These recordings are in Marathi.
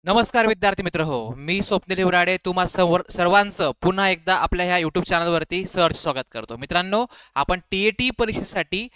नमस्कार विद्यार्थी मित्र हो, मी स्वप्नील हिवराडे तुम्हा सर्वांचं पुन्हा एकदा आपल्या ह्या यूट्यूब चॅनलवरती स्वागत करतो. मित्रांनो, आपण टी परीक्षेसाठी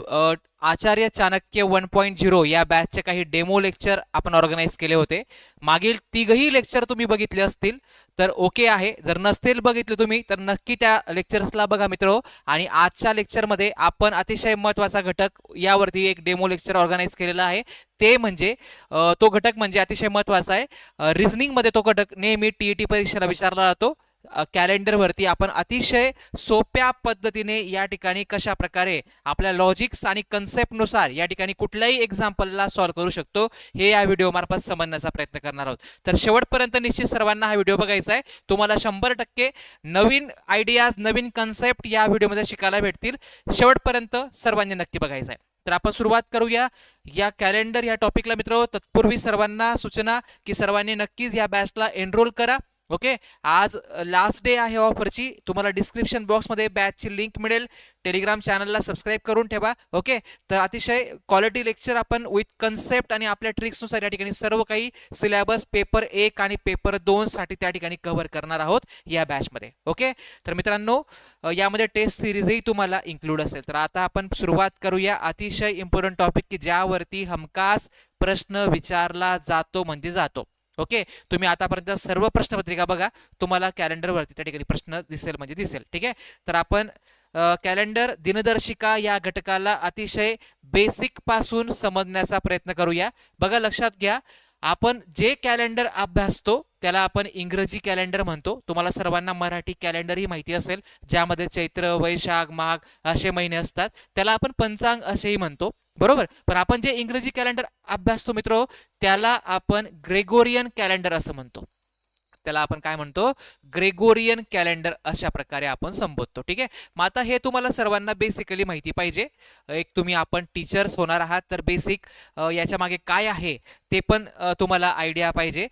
अ, आचार्य चाणक्य 1.0 या बॅचचे काही डेमो लेक्चर आपण ऑर्गनाईज केले होते. मागील तिघही लेक्चर तुम्ही बघितले असतील तर ओके आहे. जर नसतील बघितले तुम्ही तर नक्की त्या लेक्चर्सला बघा मित्र. आणि आजच्या लेक्चरमध्ये आपण अतिशय महत्त्वाचा घटक यावरती एक डेमो लेक्चर ऑर्गनाईज केलेला आहे. ते म्हणजे तो घटक म्हणजे अतिशय महत्त्वाचा आहे. रिझनिंगमध्ये तो घटक नेहमी टी परीक्षेला विचारला जातो. कॅलेंडरवरती आपण अतिशय सोप्या पद्धतीने या ठिकाणी कशा प्रकारे आपल्या लॉजिक्स आणि कन्सेप्टनुसार या ठिकाणी कुठल्याही एक्झाम्पलला सॉल्व्ह करू शकतो हे या व्हिडिओ मार्फत समजण्याचा प्रयत्न करणार आहोत. तर शेवटपर्यंत निश्चित सर्वांना हा व्हिडिओ बघायचा आहे. तुम्हाला 100% नवीन आयडियाज, नवीन कन्सेप्ट या व्हिडिओमध्ये शिकायला भेटतील. शेवटपर्यंत सर्वांनी नक्की बघायचं आहे. तर आपण सुरुवात करूया या कॅलेंडर या टॉपिकला मित्र. तत्पूर्वी सर्वांना सूचना की सर्वांनी नक्कीच या बॅचला एनरोल करा. ओके, आज लास्ट डे आहे ऑफरची. तुम्हाला डिस्क्रिप्शन बॉक्समध्ये बॅचची लिंक मिळेल. टेलिग्राम चॅनलला सबस्क्राईब करून ठेवा. ओके, तर अतिशय क्वालिटी लेक्चर आपण विथ कन्सेप्ट आणि आपल्या ट्रिक्सनुसार या ठिकाणी सर्व काही सिलेबस पेपर 1 आणि पेपर 2 साठी त्या ठिकाणी कव्हर करणार आहोत या बॅचमध्ये. ओके, तर मित्रांनो, यामध्ये टेस्ट सिरीजही तुम्हाला इन्क्लूड असेल. तर आता आपण सुरुवात करूया अतिशय इम्पॉर्टंट टॉपिक की ज्यावरती हमखास प्रश्न विचारला जातो म्हणजे जातो. ओके, तुम्ही आतापर्यंत सर्व प्रश्नपत्रिका बघा, तुम्हाला कॅलेंडरवरती त्या ठिकाणी प्रश्न दिसेल म्हणजे दिसेल. ठीक आहे, तर आपण कॅलेंडर दिनदर्शिका या घटकाला अतिशय बेसिक पासून समजण्याचा प्रयत्न करूया. बघा, लक्षात घ्या, आपण जे कॅलेंडर अभ्यासतो त्याला आपण इंग्रजी कॅलेंडर म्हणतो. तुम्हाला सर्वांना मराठी कॅलेंडरही माहिती असेल, ज्यामध्ये चैत्र, वैशाख, माघ असे महिने असतात. त्याला आपण पंचांग असेही म्हणतो, बरोबर. पण आपण जे इंग्रजी कॅलेंडर अभ्यासतो मित्र, त्याला आपण ग्रेगोरियन कॅलेंडर असं म्हणतो. त्याला आपण काय म्हणतो? ग्रेगोरियन कॅलेंडर अशा प्रकारे आपण संबोधतो. ठीक आहे, मग आता हे तुम्हाला सर्वांना बेसिकली माहिती पाहिजे. एक तुम्ही आपण टीचर्स होणार आहात तर बेसिक याच्या मागे काय आहे ते पण तुम्हाला आयडिया पाहिजे.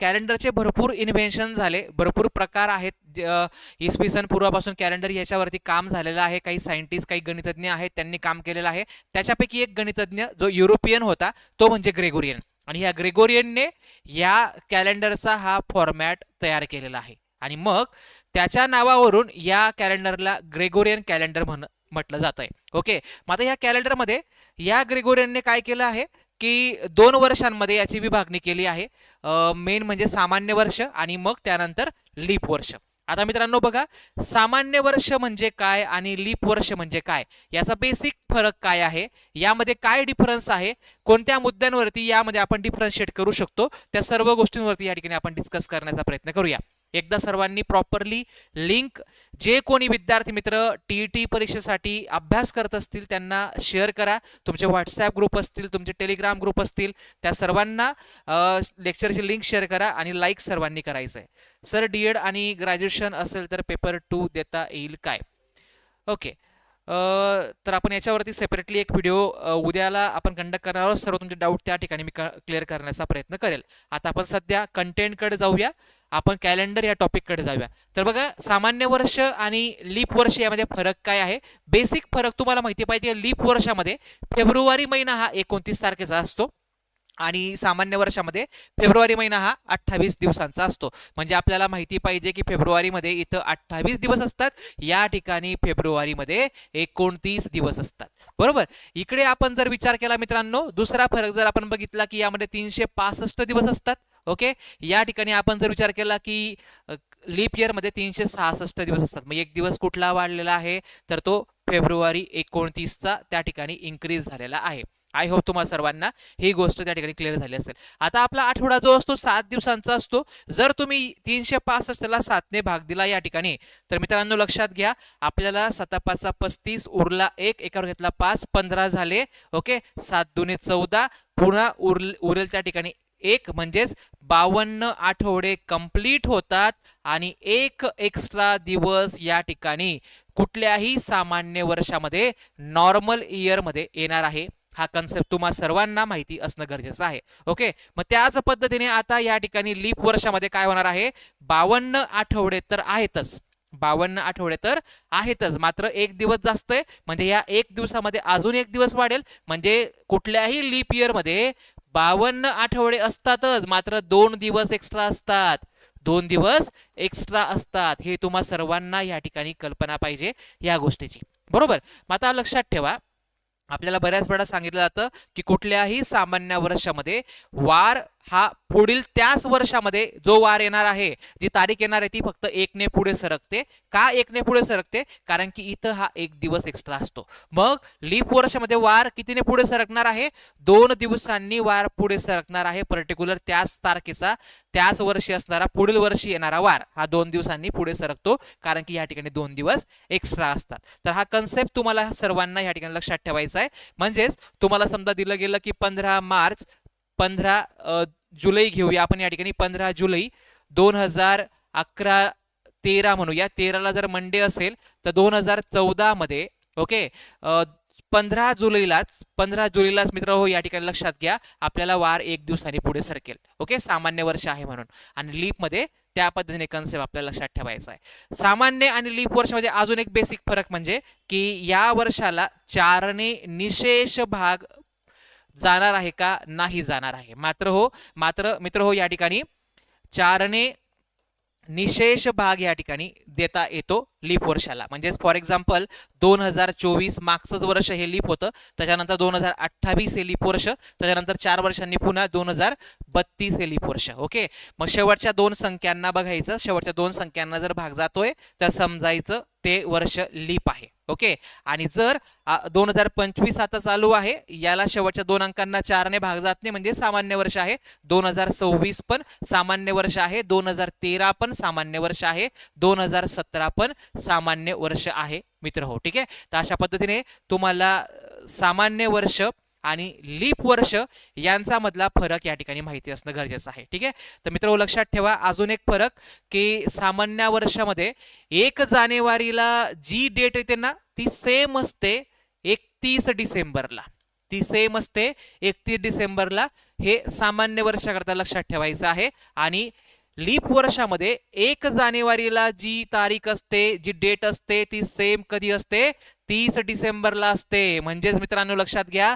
कॅलेंडरचे भरपूर इन्व्हेन्शन झाले, भरपूर प्रकार आहेत. इसवी सन पूर्वापासून कॅलेंडर याच्यावरती काम झालेलं आहे. काही सायंटिस्ट, काही गणितज्ञ आहेत, त्यांनी काम केलेलं आहे. त्याच्यापैकी एक गणितज्ञ जो युरोपियन होता तो म्हणजे ग्रेगोरियन. आणि ह्या ग्रेगोरियनने या कॅलेंडरचा हा फॉर्मॅट तयार केलेला आहे. आणि मग त्याच्या नावावरून या कॅलेंडरला ग्रेगोरियन कॅलेंडर म्हटलं जात आहे. ओके, मग आता या कॅलेंडरमध्ये या ग्रेगोरियनने काय केलं आहे की 2 वर्षांमध्ये याची विभागणी केली आहे. मेन म्हणजे सामान्य वर्ष आणि मग त्यानंतर लीप वर्ष. आता मित्रांनो बघा, सामान्य वर्ष म्हणजे काय आणि लीप वर्ष म्हणजे काय, याचा बेसिक फरक काय आहे, यामध्ये काय डिफरन्स आहे, कोणत्या मुद्द्यांवरती यामध्ये आपण डिफरन्शिएट करू शकतो, त्या सर्व गोष्टींवरती या ठिकाणी आपण डिस्कस करण्याचा प्रयत्न करूया. एकदा सर्वांनी प्रॉपरली लिंक, जे कोणी विद्यार्थी मित्र टी परीक्षेसाठी अभ्यास करत असतील त्यांना शेअर करा. तुमचे व्हॉट्सॲप ग्रुप असतील, तुमचे टेलिग्राम ग्रुप असतील, त्या सर्वांना लेक्चरची लिंक शेअर करा आणि लाईक सर्वांनी करायचं आहे. सर, डीएड आणि ग्रॅज्युएशन असेल तर पेपर 2 देता येईल काय? ओके, तर आपण याच्यावरती सेपरेटली एक व्हिडिओ उद्याला आपण कंडक्ट करणार आहोत. सर्व तुमचे डाऊट त्या ठिकाणी मी क्लिअर करण्याचा प्रयत्न करेल. आता आपण सध्या कंटेंटकडे जाऊया, आपण कॅलेंडर या टॉपिककडे जाऊया. तर बघा, सामान्य वर्ष आणि लीप वर्ष यामध्ये फरक काय आहे? बेसिक फरक तुम्हाला माहिती पाहिजे. लीप वर्षामध्ये फेब्रुवारी महिना हा 29 तारखेचा असतो आणि सामान्य वर्षामध्ये फेब्रुवारी महिना हा 28 दिवसांचा असतो. म्हणजे आपल्याला माहिती पाहिजे की फेब्रुवारीमध्ये इथं 28 दिवस असतात, या ठिकाणी फेब्रुवारीमध्ये 29 दिवस असतात, बरोबर. इकडे आपण जर विचार केला मित्रांनो, दुसरा फरक जर आपण बघितला की यामध्ये 365 दिवस असतात. ओके, या ठिकाणी आपण जर विचार केला की लीप इयरमध्ये 366 दिवस असतात. मग एक दिवस कुठला वाढलेला आहे तर तो फेब्रुवारी 29चा त्या ठिकाणी इन्क्रीज झालेला आहे. आय होप तुम्हाला सर्वांना ही गोष्ट त्या ठिकाणी क्लिअर झाली असेल. आता आपला आठवडा जो असतो 7 दिवसांचा असतो. जर तुम्ही 365 त्याला 7ने भाग दिला या ठिकाणी, तर मित्रांनो लक्षात घ्या, आपल्याला 7×5 35, उरला 1, एकावर घेतला 5, 15 झाले. ओके, 7 दुने 14, पुन्हा उरेल त्या ठिकाणी 1, म्हणजेच 52 आठवडे कंप्लीट होतात आणि एक एक्स्ट्रा दिवस या ठिकाणी कुठल्याही सामान्य वर्षामध्ये, नॉर्मल इयरमध्ये येणार आहे. हा कन्सेप्ट तुम्हाला सर्वांना माहिती असणं गरजेचं आहे. ओके, मग त्याच पद्धतीने आता या ठिकाणी लीप वर्षामध्ये काय होणार आहे? 52 आठवडे तर आहेतच, 52 आठवडे तर आहेतच, मात्र एक दिवस जास्त आहे. म्हणजे या एक दिवसामध्ये अजून एक दिवस वाढेल. म्हणजे कुठल्याही लीप इयरमध्ये 52 आठवडे असतातच, मात्र 2 दिवस एक्स्ट्रा असतात. 2 दिवस एक्स्ट्रा असतात. हे तुम्हा सर्वांना या ठिकाणी कल्पना पाहिजे या गोष्टीची. बरोबर. मग आता लक्षात ठेवा, आपल्याला बऱ्याच वेळा सांगितलं जातं की कुठल्याही सामान्य वर्षामध्ये वार हा पुढील त्याच वर्षामध्ये जो वार येणार आहे, जी तारीख येणार आहे ती फक्त एकने पुढे सरकते. का एकने पुढे सरकते? कारण की इथं हा 1 दिवस एक्स्ट्रा असतो. मग लीप वर्षामध्ये वार कितीने पुढे सरकणार आहे? 2 दिवसांनी वार पुढे सरकणार आहे. पर्टिक्युलर त्याच तारखेचा त्याच वर्षी असणारा पुढील वर्षी येणारा वार हा 2 दिवसांनी पुढे सरकतो, कारण की या ठिकाणी 2 दिवस एक्स्ट्रा असतात. तर हा कन्सेप्ट तुम्हाला सर्वांना या ठिकाणी लक्षात ठेवायचा आहे. म्हणजेच तुम्हाला समजा दिलं गेलं की 15 मार्च 15 जुलै घेऊया आपण या ठिकाणी. 15 जुलै 2011-13 म्हणूया. 13ला जर मंडे असेल तर 2014 मध्ये ओके 15 जुलैलाच मित्र हो या ठिकाणी लक्षात घ्या, आपल्याला वार 1 दिवसांनी पुढे सरकेल. ओके, सामान्य वर्ष आहे म्हणून. आणि लीप मध्ये त्या पद्धतीने कन्सेप्ट आपल्याला लक्षात ठेवायचा आहे. सामान्य आणि लीप वर्षामध्ये अजून एक बेसिक फरक म्हणजे की या वर्षाला 4ने निशेष भाग जाणार आहे का? नाही जाणार आहे. मात्र मित्र हो या ठिकाणी 4ने निशेष भाग या ठिकाणी देता येतो लीप वर्षाला. म्हणजे फॉर एक्झाम्पल 2024 मागचंच वर्ष हे लीप होतं, त्याच्यानंतर 2028 हे लीप वर्ष, त्याच्यानंतर 4 वर्षांनी पुन्हा 2032 हे लीप वर्ष. ओके, मग शेवटच्या 2 संख्यांना बघायचं, शेवटच्या 2 संख्यांना जर भाग जातोय तर समजायचं ते वर्ष लीप आहे. ओके, आणि जर 2025 आता चालू आहे, याला शेवटच्या 2 अंकांना 4ने भाग जात नाही म्हणजे सामान्य वर्ष आहे. 2026 पण सामान्य वर्ष आहे, 2013 पण सामान्य वर्ष आहे, 2017 पण सामान्य वर्ष आहे मित्र हो. ठीक आहे, तर अशा पद्धतीने तुम्हाला सामान्य वर्ष आणि लीप वर्ष यांचा मधला फरक या ठिकाणी माहिती असणं गरजेचं आहे. ठीक आहे, तर मित्र लक्षात ठेवा अजून एक फरक की सामान्य वर्षामध्ये 1 जानेवारीला जी डेट येते ना ती सेम असते 31 डिसेंबरला. ती सेम असते 31 डिसेंबरला. हे सामान्य वर्षाकरता लक्षात ठेवायचं आहे. आणि लीप वर्षामध्ये 1 जानेवारीला जी तारीख असते, जी डेट असते ती सेम कधी असते? 30 डिसेंबरला असते. म्हणजेच मित्रांनो लक्षात घ्या,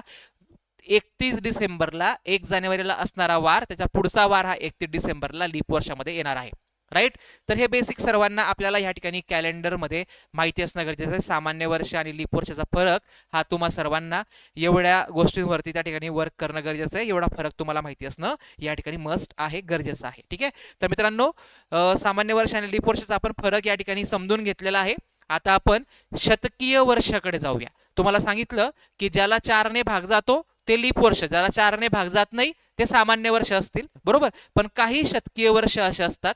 31 डिसेंबरला 1 जानेवारीला असणारा वार, त्याचा पुढचा वार हा 31 डिसेंबरला लीप वर्षामध्ये येणार आहे. राईट, तर हे बेसिक सर्वांना आपल्याला या ठिकाणी कॅलेंडरमध्ये माहिती असणं गरजेचं आहे. सामान्य वर्ष आणि लीप वर्षाचा फरक हा तुम्हा सर्वांना एवढ्या गोष्टींवरती त्या ठिकाणी वर्क करणं गरजेचं आहे. एवढा फरक तुम्हाला माहिती असणं या ठिकाणी मस्ट आहे, गरजेचं आहे. ठीक आहे, तर मित्रांनो सामान्य वर्ष आणि लीप वर्षाचा आपण फरक या ठिकाणी समजून घेतलेला आहे. आता आपण शतकीय वर्षाकडे जाऊया. तुम्हाला सांगितलं की ज्याला 4ने भाग जातो ते लीप वर्ष, ज्याला 4ने भाग जात नाही ते सामान्य वर्ष असतील. बरोबर, पण काही शतकीय वर्ष असे असतात.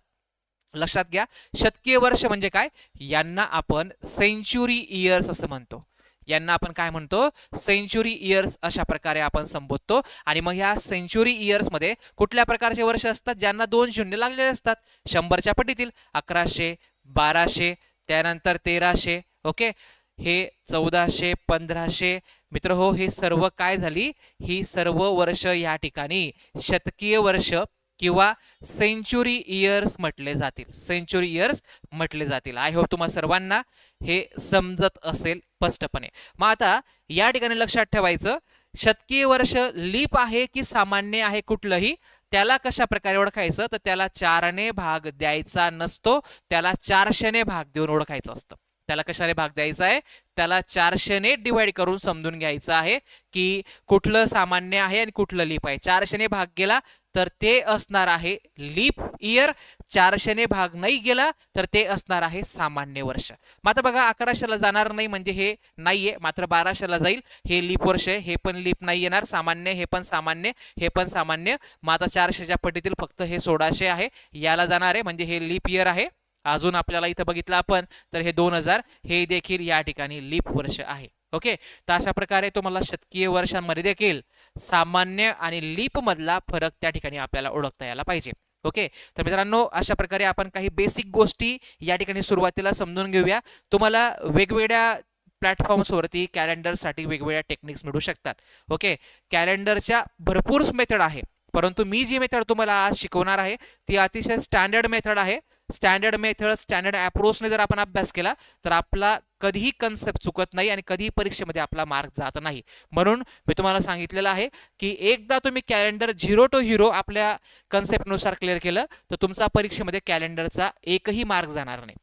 लक्षात घ्या, शतकीय वर्ष म्हणजे काय? यांना आपण सेंचुरी इयर्स असं म्हणतो. यांना आपण काय म्हणतो? सेंचुरी इयर्स अशा प्रकारे आपण संबोधतो. आणि मग ह्या सेंचुरी इयर्स मध्ये कुठल्या प्रकारचे वर्ष असतात? ज्यांना 2 शून्य लागलेले असतात. 100च्या पटीतील 1100, 1200, त्यानंतर 1300. ओके, हे 1400, 1500. मित्र हो, हे सर्व काय झाली? ही सर्व वर्ष या ठिकाणी शतकीय वर्ष किंवा सेंचुरी इयर्स म्हटले जातील. सेंचुरी इयर्स म्हटले जातील. आय होप तुम्हाला सर्वांना हे समजत असेल स्पष्टपणे. मग आता या ठिकाणी लक्षात ठेवायचं, शतकीय वर्ष लीप आहे की सामान्य आहे कुठलंही, त्याला कशा प्रकारे ओळखायचं? तर त्याला 4ने भाग द्यायचा नसतो, त्याला 400ने भाग देऊन ओळखायचं असतं. त्याला कशाने भाग द्यायचा आहे? त्याला 400ने डिवाइड करून समजून घ्यायचं आहे की कुठलं सामान्य आहे आणि कुठलं लीप आहे. 400ने भाग गेला तर ते असणार आहे लीप इयर, 400ने भाग नाही गेला तर ते असणार आहे सामान्य वर्ष. मग आता बघा, 1100ला जाणार नाही म्हणजे हे नाहीये, मात्र 1200ला जाईल. हे लीप वर्ष आहे, हे पण लीप नाही येणार. सामान्य, हे पण सामान्य, हे पण सामान्य. मग आता 400च्या पटीतील फक्त हे 1600 आहे, याला जाणार आहे म्हणजे हे लीप इयर आहे. अजून आपल्याला इथं बघितलं आपण तर हे 2000 हे देखील या ठिकाणी लीप वर्ष आहे. ओके, तर अशा प्रकारे तुम्हाला शतकीय वर्षांमध्ये देखील सामान्य आणि लीप मधला फरक त्या ठिकाणी आपल्याला ओळखता यायला पाहिजे. ओके, तर मित्रांनो अशा प्रकारे आपण काही बेसिक गोष्टी या ठिकाणी सुरुवातीला समजून घेऊया. तुम्हाला वेगवेगळ्या प्लॅटफॉर्म्सवरती कॅलेंडरसाठी वेगवेगळ्या टेक्निक्स मिळू शकतात. ओके, कॅलेंडरच्या भरपूर मेथड आहे, परंतु मी जी मेथड तुम्हाला आज शिकवणार आहे ती अतिशय स्टँडर्ड मेथड आहे. स्टँडर्ड मेथड, स्टँडर्ड अप्रोचने जर आपण अभ्यास केला तर आपला कधीही कन्सेप्ट चुकत नाही आणि कधीही परीक्षेमध्ये आपला मार्क जात नाही. म्हणून मी तुम्हाला सांगितलेलं आहे की एकदा तुम्ही कॅलेंडर 0 to हिरो आपल्या कन्सेप्टनुसार क्लिअर केलं तर तुमचा परीक्षेमध्ये कॅलेंडरचा एकही मार्क जाणार नाही,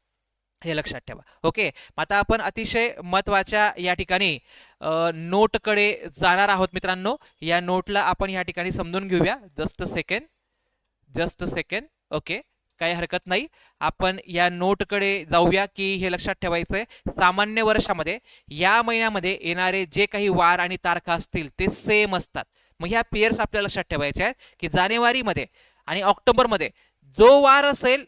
हे लक्षात ठेवा. ओके, आता आपण अतिशय महत्त्वाच्या या ठिकाणी नोटकडे जाणार आहोत मित्रांनो. या नोटला आपण या ठिकाणी समजून घेऊया. Just a second. ओके, काही हरकत नाही. आपण या नोटकडे जाऊया की हे लक्षात ठेवायचंय सामान्य वर्षामध्ये या महिन्यामध्ये येणारे जे काही वार आणि तारखा असतील ते सेम असतात. मग ह्या पेयर्स आपल्याला लक्षात ठेवायच्या आहेत की जानेवारीमध्ये आणि ऑक्टोबरमध्ये जो वार असेल,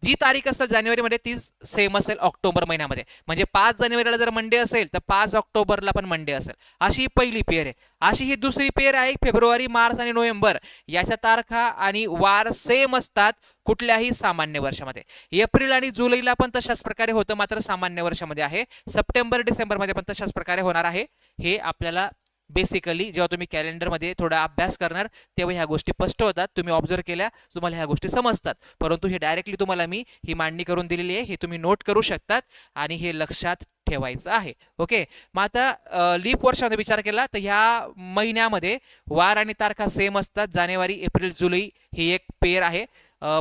जी तारीख असेल जानेवारीमध्ये ती सेम असेल ऑक्टोबर महिन्यामध्ये. म्हणजे 5 जानेवारीला जर मंडे असेल तर 5 ऑक्टोबरला पण मंडे असेल. अशी ही पहिली पेयर आहे. अशी ही दुसरी पेयर आहे फेब्रुवारी, मार्च आणि नोव्हेंबर याच्या तारखा आणि वार सेम असतात कुठल्याही सामान्य वर्षामध्ये. एप्रिल आणि जुलैला पण तशाच प्रकारे होतं, मात्र सामान्य वर्षामध्ये आहे. सप्टेंबर, डिसेंबरमध्ये पण तशाच प्रकारे होणार आहे. हे आपल्याला बेसिकली जेव्हा तुम्ही कॅलेंडरमध्ये थोडा अभ्यास करणार तेव्हा ह्या गोष्टी स्पष्ट होतात. तुम्ही ऑब्झर्व केल्या तुम्हाला ह्या गोष्टी समजतात. परंतु हे डायरेक्टली तुम्हाला मी ही मांडणी करून दिलेली आहे, हे तुम्ही नोट करू शकतात आणि हे लक्षात ठेवायचं आहे. ओके, मग आता लीप वर्षामध्ये विचार केला तर ह्या महिन्यामध्ये वार आणि तारखा सेम असतात. जानेवारी, एप्रिल, जुलै ही एक पेयर आहे.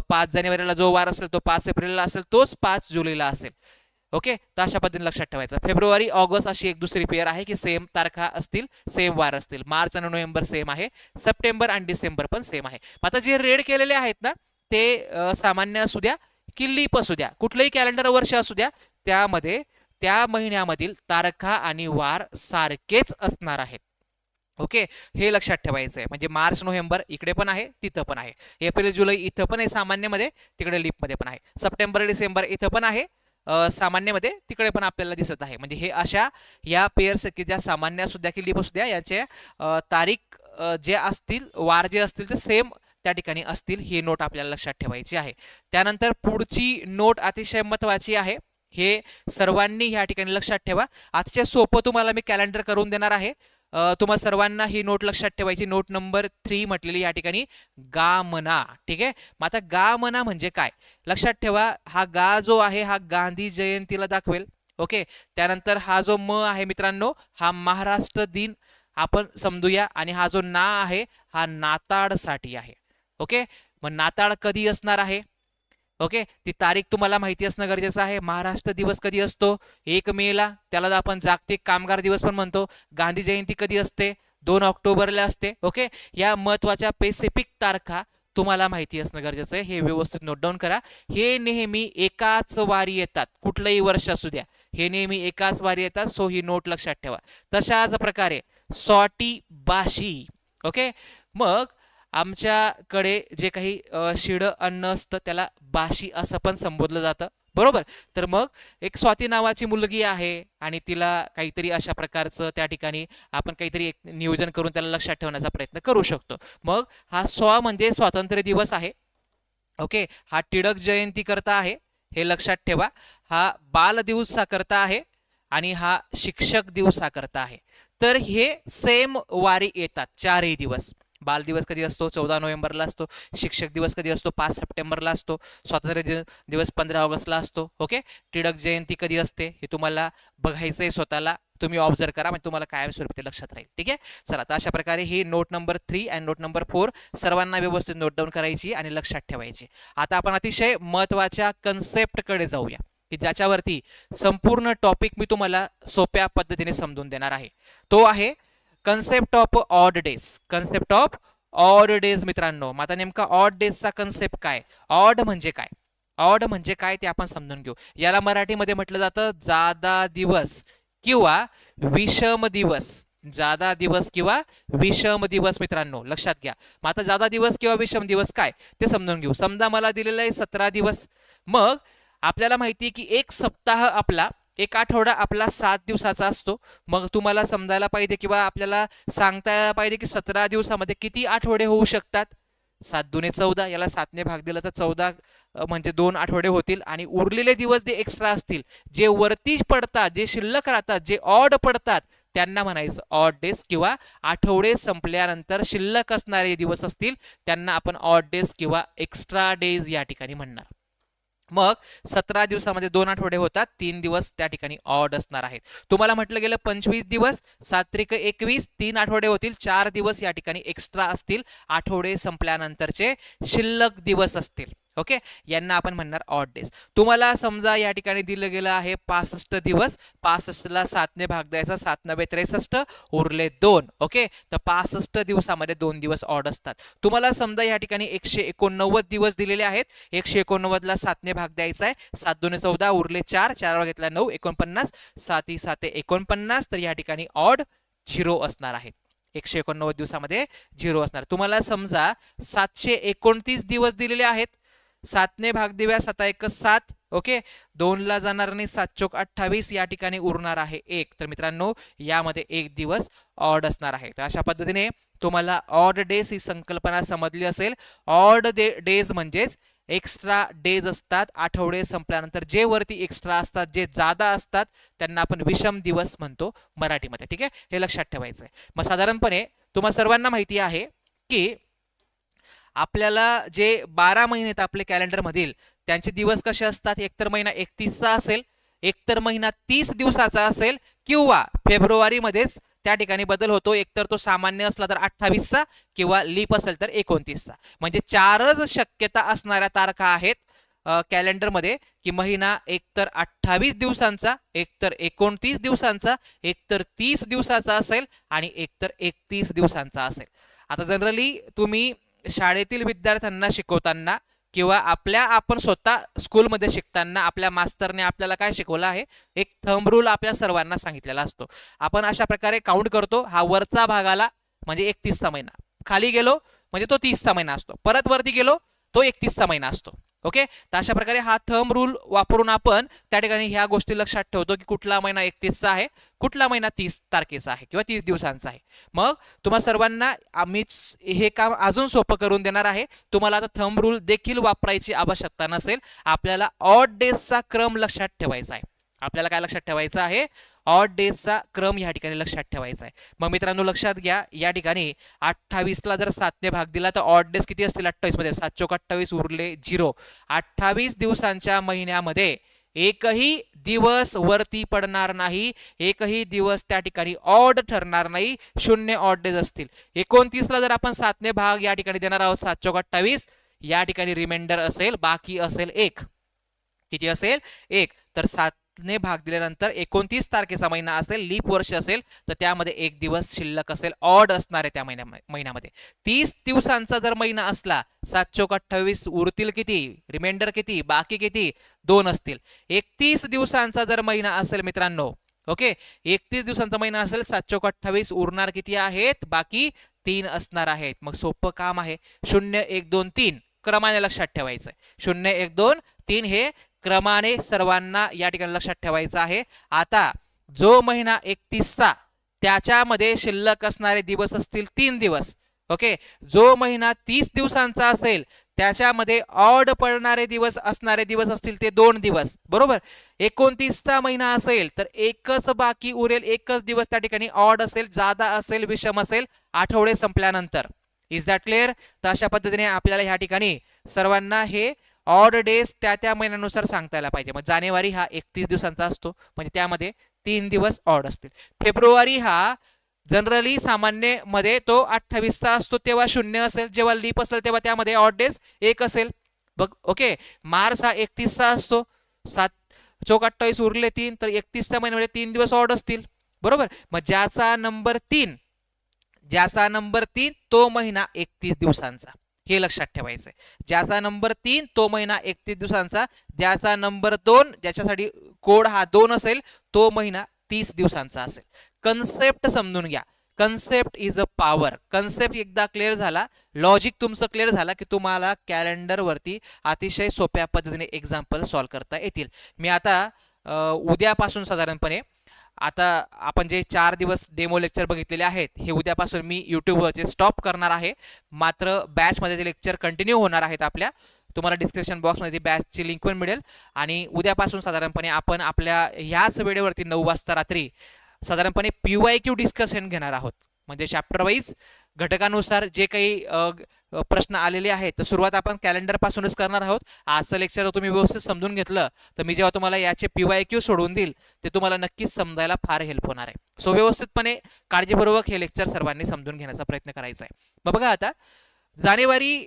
5 जानेवारीला जो वार असेल तो 5 एप्रिलला असेल, तोच 5 जुलैला असेल. ओके, तर अशा पद्धतीने लक्षात ठेवायचं. फेब्रुवारी, ऑगस्ट अशी एक दुसरी पेयर आहे की सेम तारखा असतील, सेम वार असतील. मार्च आणि नोव्हेंबर सेम आहे. सप्टेंबर आणि डिसेंबर पण सेम आहे. आता जे रेड केलेले आहेत ना ते सामान्य असू द्या की लीप असू द्या, कुठलंही कॅलेंडर वर्ष असू द्या, त्यामध्ये त्या महिन्यामधील तारखा आणि वार सारखेच असणार आहेत. ओके, हे लक्षात ठेवायचं आहे. म्हणजे मार्च, नोव्हेंबर इकडे पण आहे, तिथं पण आहे. एप्रिल, जुलै इथं पण आहे सामान्यमध्ये, तिकडे लीपमध्ये पण आहे. सप्टेंबर, डिसेंबर इथं पण आहे सामान्यमध्ये, तिकडे पण आपल्याला दिसत आहे. म्हणजे हे अशा या पेयर्स की ज्या सामान्य असू द्या की लीप असू द्या, याचे तारीख जे असतील, वार जे असतील ते सेम त्या ठिकाणी असतील. ही नोट आपल्याला लक्षात ठेवायची आहे. त्यानंतर पुढची नोट अतिशय महत्त्वाची आहे, हे सर्वांनी या ठिकाणी लक्षात ठेवा. अतिशय सोपं तुम्हाला मी कॅलेंडर करून देणार आहे. तुम्हा सर्वांना ही नोट लक्षात ठेवायची. नोट नंबर 3 म्हटलेली या ठिकाणी गामना. ठीक आहे, मग आता गामना म्हणजे काय लक्षात ठेवा. हा गा जो आहे हा गांधी जयंतीला दाखवेल. ओके, त्यानंतर हा जो म आहे मित्रांनो हा महाराष्ट्र दिन आपण समजूया आणि हा जो ना आहे हा नाताळसाठी आहे. ओके, मग नाताळ कधी असणार आहे? ओके, ती तारीख तुम्हाला माहिती असणं गरजेचं आहे. महाराष्ट्र दिवस कधी असतो? 1 मेला, त्याला आपण जागतिक कामगार दिवस पण म्हणतो. गांधी जयंती कधी असते? 2 ऑक्टोबरला असते. ओके, या महत्वाच्या स्पेसिफिक तारखा तुम्हाला माहिती असणं गरजेचं आहे. हे व्यवस्थित नोट डाऊन करा. हे नेहमी एकाच वारी येतात, कुठलंही वर्ष असू द्या, हे नेहमी एकाच वारी येतात. सो ही नोट लक्षात ठेवा. तशाच प्रकारे सॉटी बाशी. ओके, मग आमच्याकडे जे काही शिळं अन्न असतं त्याला बाशी असं पण संबोधलं जातं, बरोबर. तर मग एक स्वाती नावाची मुलगी आहे आणि तिला काहीतरी अशा प्रकारचं त्या ठिकाणी आपण काहीतरी एक नियोजन करून त्याला लक्षात ठेवण्याचा प्रयत्न करू शकतो. मग हा म्हणजे स्वातंत्र्य दिवस आहे. ओके, हा टिळक जयंती करता आहे, हे लक्षात ठेवा. हा बाल दिवसा करता आहे आणि हा शिक्षक दिवसा करता आहे. तर हे सेम वारी येतात चारही दिवस. बाल दिवस कधी असतो? 14 नोव्हेंबरला असतो. शिक्षक दिवस कधी असतो? 5 सप्टेंबरला असतो. स्वातंत्र्य दिवस 15 ऑगस्टला असतो. ओके, टिळक जयंती कधी असते हे तुम्हाला बघायचं आहे, स्वतःला तुम्ही ऑब्झर्व करा, म्हणजे तुम्हाला कायमस्वरूपी ते लक्षात राहील. ठीक आहे, चला तर अशा प्रकारे ही नोट नंबर 3 आणि नोट नंबर 4 सर्वांना व्यवस्थित नोट डाऊन करायची आणि लक्षात ठेवायची. आता आपण अतिशय महत्त्वाच्या कन्सेप्टकडे जाऊया की ज्याच्यावरती संपूर्ण टॉपिक मी तुम्हाला सोप्या पद्धतीने समजून देणार आहे. तो आहे concept of odd days. Concept of odd days मित्रांनो. मग आता नेमका ऑड डेजचा कन्सेप्ट काय? ऑड म्हणजे काय? ऑड म्हणजे काय ते आपण समजून घेऊ. याला मराठीमध्ये म्हटलं जातं जादा दिवस किंवा विषम दिवस. जादा दिवस किंवा विषम दिवस मित्रांनो लक्षात घ्या. मग आता जादा दिवस किंवा विषम दिवस काय ते समजून घेऊ. समजा मला दिलेलं आहे 17 दिवस. मग आपल्याला माहिती आहे की एक सप्ताह आपला, एक आठवडा आपला 7 दिवसाचा असतो. मग तुम्हाला समजायला पाहिजे किंवा आपल्याला सांगता पाहिजे की 17 दिवसामध्ये किती आठवडे होऊ शकतात? 7 दुने 14, याला 7 ने भाग दिला तर 14 म्हणजे 2 आठवडे होतील. आणि उरलेले दिवस जे एक्स्ट्रा असतील, जे वरती पडतात, जे शिल्लक राहतात, जे ऑड पडतात, त्यांना म्हणायचं ऑड डेज, किंवा आठवडे संपल्यानंतर शिल्लक असणारे दिवस असतील त्यांना आपण ऑड डेज किंवा एक्स्ट्रा डेज या ठिकाणी म्हणणार. मग 17 दिवसामध्ये 2 आठवडे होतात, 3 दिवस त्या ठिकाणी ऑड असणार आहेत. तुम्हाला म्हटलं गेलं 25 दिवस, 7 त्रिक 21, 3 आठवडे होतील, 4 दिवस या ठिकाणी एक्स्ट्रा असतील, आठवडे संपल्यानंतरचे शिल्लक दिवस असतील. ओके, यांना आपण म्हणणार ऑड डेज. तुम्हाला समजा या ठिकाणी दिलं गेलं आहे 65 दिवस, 65ला 7ने भाग द्यायचा, 7 9 63, उरले 2. ओके, तर 65 दिवसामध्ये 2 दिवस ऑड असतात. तुम्हाला समजा या ठिकाणी 189 दिवस दिलेले आहेत, 189ला 7ने भाग द्यायचा आहे, 7 2 14, उरले 4, 4 वर घेतला 9, 49, 7 7 49, तर या ठिकाणी ऑड 0 असणार आहेत. 189 दिवसामध्ये 0 असणार. तुम्हाला समजा 729 दिवस दिलेले आहेत, 7ने भाग देऊया, 7 1 7, ओके, 2 ला जाणार नाही, 7 चोक 28, या ठिकाणी उरणार आहे 1. तर मित्रांनो यामध्ये 1 दिवस ऑड असणार आहे. तर अशा पद्धतीने तुम्हाला ऑड डेज ही संकल्पना समजली असेल. ऑड डेज म्हणजेच एक्स्ट्रा डेज असतात, आठवडे संपल्यानंतर जे वरती एक्स्ट्रा असतात, जे जादा असतात त्यांना आपण विषम दिवस म्हणतो मराठीमध्ये. ठीक आहे, हे लक्षात ठेवायचं आहे. मग साधारणपणे तुम्हाला सर्वांना माहिती आहे की आपल्याला जे 12 महिने आहेत आपले कॅलेंडर मधील, त्यांचे दिवस कसे असतात, एकतर महिना 31चा असेल, एकतर महिना 30 दिवसाचा असेल, किंवा फेब्रुवारी मध्येच त्या ठिकाणी बदल होतो, एकतर तो सामान्य असला तर 28चा, किंवा लीप असेल तर 29चा. म्हणजे 4च शक्यता असणाऱ्या तारखा आहेत कॅलेंडर मध्ये, की महिना एकतर 28 दिवसांचा, एकतर 29 दिवसांचा, एकतर 30 दिवसाचा असेल, आणि एकतर 31 दिवसांचा असेल. आता जनरली तुम्ही शाळेतील विद्यार्थ्यांना शिकवताना किंवा आपण स्वतः स्कूलमध्ये शिकताना आपल्या मास्तरने आपल्याला काय शिकवलं आहे, एक थंब रूल आपल्या सर्वांना सांगितलेला असतो. आपण अशा प्रकारे काउंट करतो, हा वरचा भाग आला म्हणजे 31चा महिना, खाली गेलो म्हणजे तो 30चा महिना असतो, परत वरती गेलो तो 31चा महिना असतो. ओके, तर अशा प्रकारे हा थंब रूल वापरून आपण त्या ठिकाणी ह्या गोष्टी लक्षात ठेवतो की कुठला महिना 31चा आहे, कुठला महिना 30 तारखेचा आहे किंवा 30 दिवसांचा आहे. मग तुम्हा सर्वांना आम्ही हे काम अजून सोपं करून देणार आहे. तुम्हाला आता थंब रूल देखील वापरायची आवश्यकता नसेल. आपल्याला ऑड डेजचा क्रम लक्षात ठेवायचा आहे. आपल्याला काय लक्षात ठेवायचं आहे, ऑड डेजचा क्रम या ठिकाणी लक्षात ठेवायचा आहे. मग मित्रांनो लक्षात घ्या, या ठिकाणी 28ला जर 7ने भाग दिला तर ऑड डेज किती असतील 28 मध्ये, 7 चोक 28, उरले 0. 28 दिवसांच्या महिन्यामध्ये एकही दिवस वरती पडणार नाही, एकही दिवस त्या ठिकाणी ऑड ठरणार नाही, 0 ऑड डेज असतील. 29ला जर आपण 7ने भाग या ठिकाणी देणार आहोत, 7 चोक 28, या ठिकाणी रिमाइंडर असेल, बाकी असेल 1. किती असेल 1. तर 7ने भाग दिल्यानंतर 29 तारखेचा महिना असेल, लीप वर्ष असेल, तर त्यामध्ये 1 दिवस शिल्लक असेल, ऑड असणार आहे त्या महिन्यामध्ये. 30 दिवसांचा जर महिना असला, 7 चोक 28, उरतील किती, रिमाइंडर किती, बाकी किती, 2 असतील. 31 दिवसांचा जर महिना असेल मित्रांनो, ओके, 31 दिवसांचा महिना असेल, 7 चोक 28, उरणार किती आहेत, बाकी 3 असणार आहेत. मग सोपं काम आहे, 0 1 2 3 क्रमाने लक्षात ठेवायचं. 0 1 2 3 हे क्रमाने सर्वांना या ठिकाणी लक्षात ठेवायचं आहे. आता जो महिना 31चा, त्याच्यामध्ये शिल्लक असणारे दिवस असतील 3 दिवस. ओके, जो महिना 30 दिवसांचा असेल त्याच्यामध्ये ऑड पडणारे दिवस असतील ते 2 दिवस. बरोबर, 29चा महिना असेल तर एकच बाकी उरेल, एकच दिवस त्या ठिकाणी ऑड असेल, जादा असेल, विषम असेल, आठवडे संपल्यानंतर. Is that clear? तर अशा पद्धतीने आपल्याला ह्या ठिकाणी सर्वांना हे ऑड डेज त्या महिन्यानुसार सांगता यायला पाहिजे. मग जानेवारी हा 31 दिवसांचा असतो, म्हणजे त्यामध्ये 3 दिवस ऑड असतील. फेब्रुवारी हा जनरली सामान्य मध्ये तो 28चा असतो, तेव्हा 0 असेल, जेव्हा लीप असेल तेव्हा त्यामध्ये ऑड डेज 1 असेल. बघ, ओके. मार्च हा 31चा असतो, 7 चोक 28, उरले 3, तर 31च्या महिन्यामध्ये 3 दिवस ऑड असतील. बरोबर, मग ज्याचा नंबर 3 तो महिना 31 दिवसांचा, हे लक्षात ठेवायचं आहे. ज्याचा नंबर 3 तो महिना 31 दिवसांचा, ज्याचा नंबर 2, ज्याच्यासाठी कोड हा 2 असेल, तो महिना 30 दिवसांचा असेल. कन्सेप्ट समजून घ्या. Concept is a power. Concept एकदा क्लिअर झाला, लॉजिक तुमचं क्लिअर झाला की तुम्हाला कॅलेंडर वरती अतिशय सोप्या पद्धतीने एक्झाम्पल सॉल्व्ह करता येतील. मी आता उद्यापासून साधारणपणे आता आपण जे 4 दिवस डेमो लेक्चर बघितलेले आहेत, हे उद्यापासून मी यूट्यूबवरचे स्टॉप करणार आहे. मात्र बॅचमध्ये ते लेक्चर कंटिन्यू होणार आहेत आपल्या. तुम्हाला डिस्क्रिप्शन बॉक्समध्ये बॅचची लिंक पण मिळेल. आणि उद्यापासून साधारणपणे आपण आपल्या ह्याच वेळेवरती 9 वाजता रात्री साधारणपणे PYQ डिस्कशन घेणार आहोत. म्हणजे चॅप्टर वाईज घटकानुसार जे काही प्रश्न आलेले आहेत तर सुरुवात आपण कॅलेंडर पासूनच करणार आहोत. आजचं लेक्चर तुम्ही व्यवस्थित समजून घेतलं तर मी जेव्हा तुम्हाला याचे PYQ सोडवून देईल ते तुम्हाला नक्कीच समजायला फार हेल्प होणार आहे. सो व्यवस्थितपणे काळजीपूर्वक हे लेक्चर सर्वांनी समजून घेण्याचा प्रयत्न करायचा आहे. मग बघा आता जानेवारी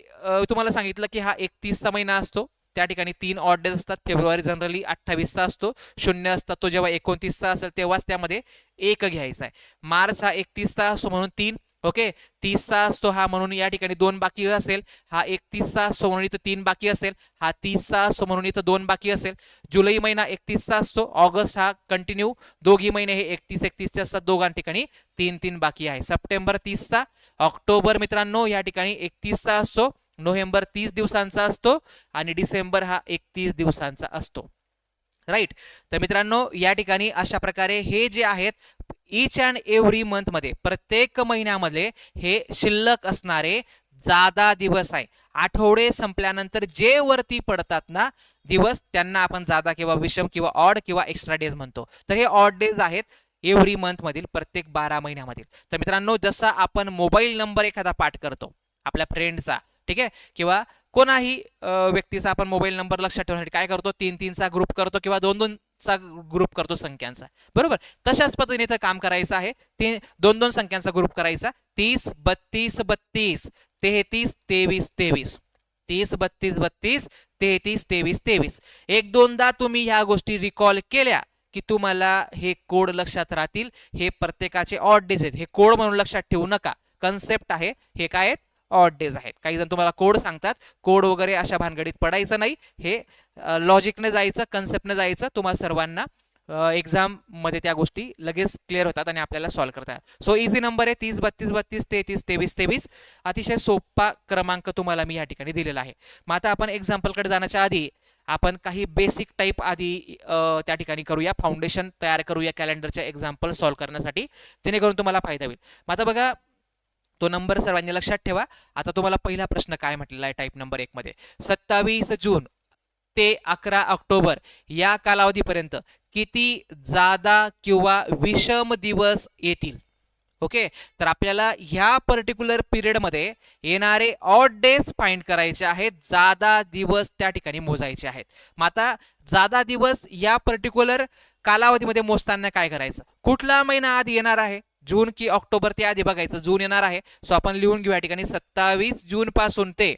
तुम्हाला सांगितलं की हा 31चा महिना असतो. त्या ठिकाणी 3 ऑड डेज असतात. फेब्रुवारी जनरली 28चा असतो. 0 असतात तो जेव्हा 29चा असेल तेव्हाच त्यामध्ये 1 घ्यायचा आहे. मार्च हा 31चा असतो म्हणून 3. ओके, 30चा असतो हा म्हणून या ठिकाणी 2 बाकी असेल. हा 31चा असतो म्हणून इथं 3 बाकी असेल. हा 30चा असतो म्हणून इथं 2 बाकी असेल. जुलै महिना 31चा असतो. ऑगस्ट हा कंटिन्यू दोघी महिने हे 31-31चे असतात. दोघां ठिकाणी 3-3 बाकी आहे. सप्टेंबर 30चा. ऑक्टोबर मित्रांनो या ठिकाणी 31चा असतो. नोव्हेंबर 30 दिवसांचा असतो आणि डिसेंबर हा 31 दिवसांचा असतो. राईट. तर मित्रांनो या ठिकाणी अशा प्रकारे हे जे आहेत ईच अँड एव्हरी मंथ मध्ये प्रत्येक महिन्यामध्ये हे शिल्लक असणारे जादा दिवस आहे. आठवडे संपल्यानंतर जे वरती पडतात ना दिवस त्यांना आपण जादा किंवा विषम किंवा ऑड किंवा एक्स्ट्रा डेज म्हणतो. तर हे ऑड डेज आहेत एव्हरी मंथ मधील प्रत्येक 12 महिन्यामधील. तर मित्रांनो जसा आपण मोबाईल नंबर एखादा पाठ करतो आपल्या फ्रेंडचा, ठीक आहे, किंवा कोणाही व्यक्तीचा आपण मोबाईल नंबर लक्षात ठेवण्यासाठी काय करतो 3-3चा ग्रुप करतो किंवा 2-2चा ग्रुप करतो संख्यांचा, बरोबर. तशाच पद्धतीने इथं काम करायचं आहे. 2-2 संख्यांचा ग्रुप करायचा. 30, 32, 32, 33, 23, 23, 30, 32, 32, 33, 23, 23. एक दोनदा तुम्ही ह्या गोष्टी रिकॉल केल्या की तुम्हाला हे कोड लक्षात राहतील. हे प्रत्येकाचे ऑड डेज आहेत. हे कोड म्हणून लक्षात ठेवू नका. कन्सेप्ट आहे. हे काय आहेत ऑड डेज आहेत. काही जण तुम्हाला कोड सांगतात. कोड वगैरे अशा भानगडीत पडायचं नाही. हे लॉजिकने जायचं, कन्सेप्टने जायचं. तुम्हाला सर्वांना एक्झाम मध्ये त्या गोष्टी लगेच क्लिअर होतात आणि आपल्याला सॉल्व्ह करतात. सो इझी नंबर आहे 30, 32, 32, 33, 23, 23. अतिशय सोपा क्रमांक तुम्हाला मी या ठिकाणी दिलेला आहे. मग आता आपण एक्झाम्पलकडे जाण्याच्या आधी आपण काही बेसिक टाईप आधी त्या ठिकाणी करूया. फाउंडेशन तयार करूया कॅलेंडरच्या एक्झाम्पल सॉल्व्ह करण्यासाठी, जेणेकरून तुम्हाला फायदा होईल. मग आता बघा तो नंबर सर्वांनी लक्षात ठेवा. आता तुम्हाला पहिला प्रश्न काय म्हटलेला आहे टाईप नंबर 1 मध्ये, 27 जून ते 11 ऑक्टोबर या कालावधीपर्यंत किती जादा किंवा विषम दिवस येतील. ओके, तर आपल्याला ह्या पर्टिक्युलर पिरियड मध्ये येणारे ऑड डेज फाइंड करायचे आहेत. जादा दिवस त्या ठिकाणी मोजायचे आहेत. मग आता जादा दिवस या पर्टिक्युलर कालावधीमध्ये मोजताना काय करायचं, कुठला महिना आधी येणार आहे, जून की ऑक्टोबर ते आधी बघायचं. जून येणार आहे. सो आपण लिहून घेऊ या ठिकाणी 27 जून पासून ते,